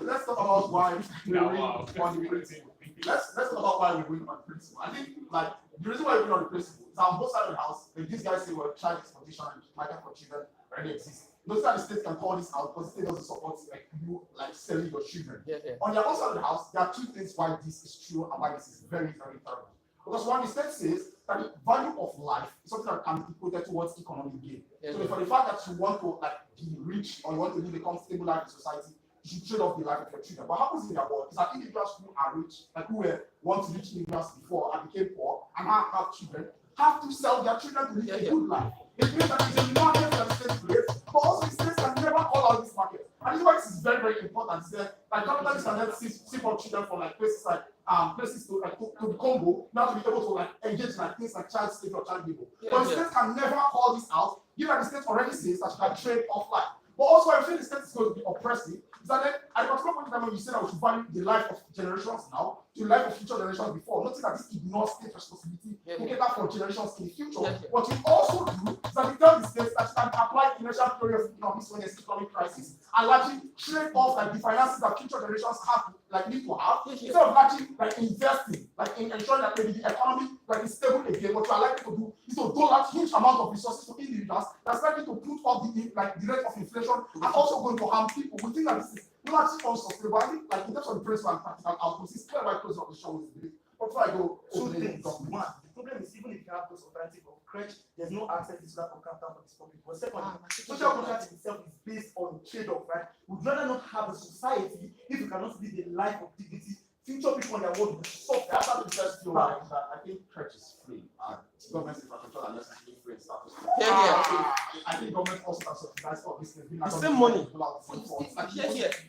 Let's talk about why we win on the principle. Let's talk about why we win on the principle. I think like the reason why we win on the principle is on both sides of the house, like these guys say, well, child exploitation and market for children already exists. Notice that the state can call this out because the state doesn't support like you like selling your children. On the other side of the house, there are two things why this is true and why this is very, very terrible. Because one, the state says that the value of life is something that can be equated towards economic gain. So for the fact that you want to like be rich or you want to live a comfortable life in society, you should trade off the life of your children. What happens in their world is that individuals who are rich, like who were once rich individuals before and became poor and now have children, have to sell their children to live a good life. It means that it's a market that the state creates, but also the state can never call out this market. And this is why this is very, very important. Is that like capitalists can then see for children from like places like places to like to the Congo, now to be able to like engage in like things like child slavery or child labor. But the state can never call this out, given that the state already says that you can trade off life. But also, I feel the state is going to be oppressive. Is that then, at a particular point in time when you say that we should value the life of generations now to the life of future generations before, notice that this ignores state responsibility to cater for generations in the future. What you also do is that you tell the states that you can apply inertial theory of economics when there's economic crisis and largely trade off like the finances that future generations have like need to have instead of largely like investing, like in ensuring that maybe the economy like is stable again. What you are likely to do is to dole out huge amount of resources to individuals that's likely to put up the like the rate of inflation and also going to harm people. We think that this is not unsustainable. I think like in terms of the principle and practical outcomes, it's clear why closing of the show is the debate. But before I go, two things. One, the problem is even if you have those alternatives of crèche, there's no access to that for capital for this public. But second, social contract itself is based on trade-off, right? We'd rather not have a society if you cannot live a life of dignity. Future people on their world will suffer. That's how the first thing I think church is free. Government infrastructure are necessarily free and status quo. I think government also can subsidize all these things. The same money.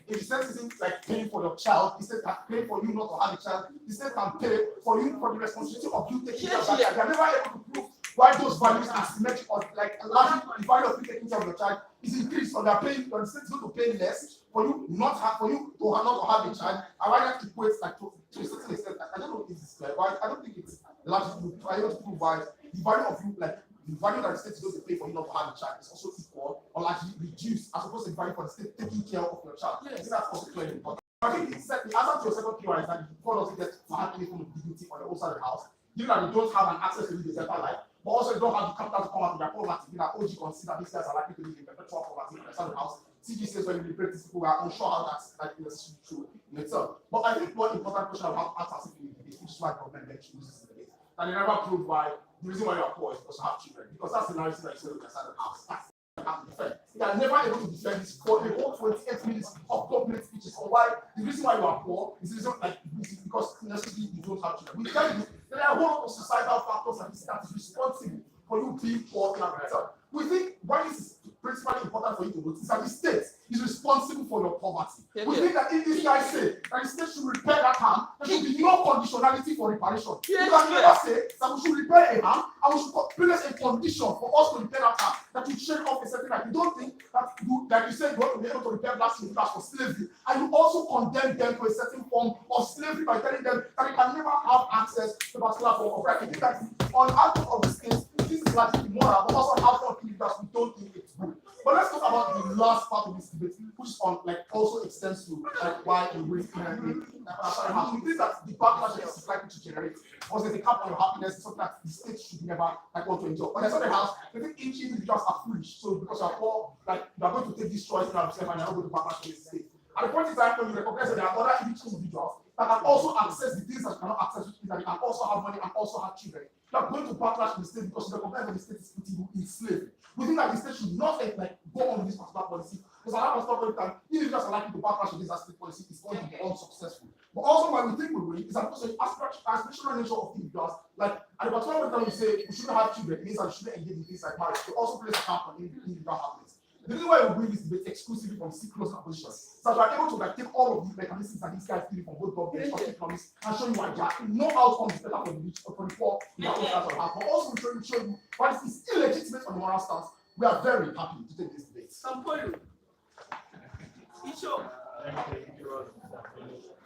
If the state isn't like paying for your child, the state can pay for you not to have a child. The state can pay for you for the responsibility of you taking care of that child. They are never able to prove why those values are symmetric or like largely the value of you taking care of your child is increased, or they are paying, or the state is going to pay less for you not have for you to not to have a child. And why that equates like to a certain extent. I don't know if this is clear, but I don't think it's largely able to prove why the value of you like the value that the state is going to pay for you not to have a child is also equal or largely reduced as opposed to the value for the state taking care of your child. I think that's also clearly important. I think the answer to your second PR is that the poor doesn't get to have any form of dignity on the outside of the house, given that they don't have an access to live a better life, but also they don't have the capital to come out of their poverty, given that OG consider these guys are likely to live in perpetual poverty outside of the house. CG says when you liberate these people, we are unsure how that's like necessarily true in itself. But I think one important question about answers in the debate, which is why government then chooses the debate, and they never prove why the reason why you are poor is because you have children, because that's the narrative that you say on the side of the house. That's have to defend. They are never able to defend this for the whole 28 minutes of complete speeches on why the reason why you are poor is the reason like because necessarily you don't have children. We tell you there are a whole lot of societal factors and this that is responsible for you being poor in America. We think why this is principally important for you to notice that the state is responsible for your poverty. We think that if these guys say that the state should repair that harm, there should be no conditionality for reparation. You can never say that we should repair a harm and we should place a condition for us to repair that harm that you shake off a certain like you don't think that you like you said you want to be able to repair black slaves for slavery and you also condemn them to a certain form of slavery by telling them that they can never have access to a particular form of right. I think that on out of this case, this is largely moral, but also out of individuals we don't think it's good. But let's talk about the last part of this debate, which is on like also extends to like why we think that the backlash is likely to generate because there's a cap on your happiness, something that the state should never like want to enjoy. But there's other house, they think each individuals are foolish. So because you're poor, like you are going to take this choice now yourself and you're not going to backlash against the state. At the point in time when you recognize that there are other individuals that can also access the things that you cannot access, which means that they can also have money and also have children. You are going to backlash the state because you recognize that the state is putting you in slavery. We think that the state should not like go on with this particular policy because at that particular time, individuals are likely to backlash against that state policy is going to be unsuccessful. But also, why we think we win is that because of the aspirational nature of individuals, like at the particular time we say we shouldn't have children, it means that we shouldn't engage in things like marriage. We also place a cap on individual happiness. The reason why we win this debate exclusively from close opposition, so we are able to like take all of these mechanisms that these guys do from both government and economics and show you why there are no outcomes better for the rich or for the poor in their own class of half. But also we show you why this is illegitimate on the moral stance. We are very happy to take this debate. Sampolo. Icho. Thank you.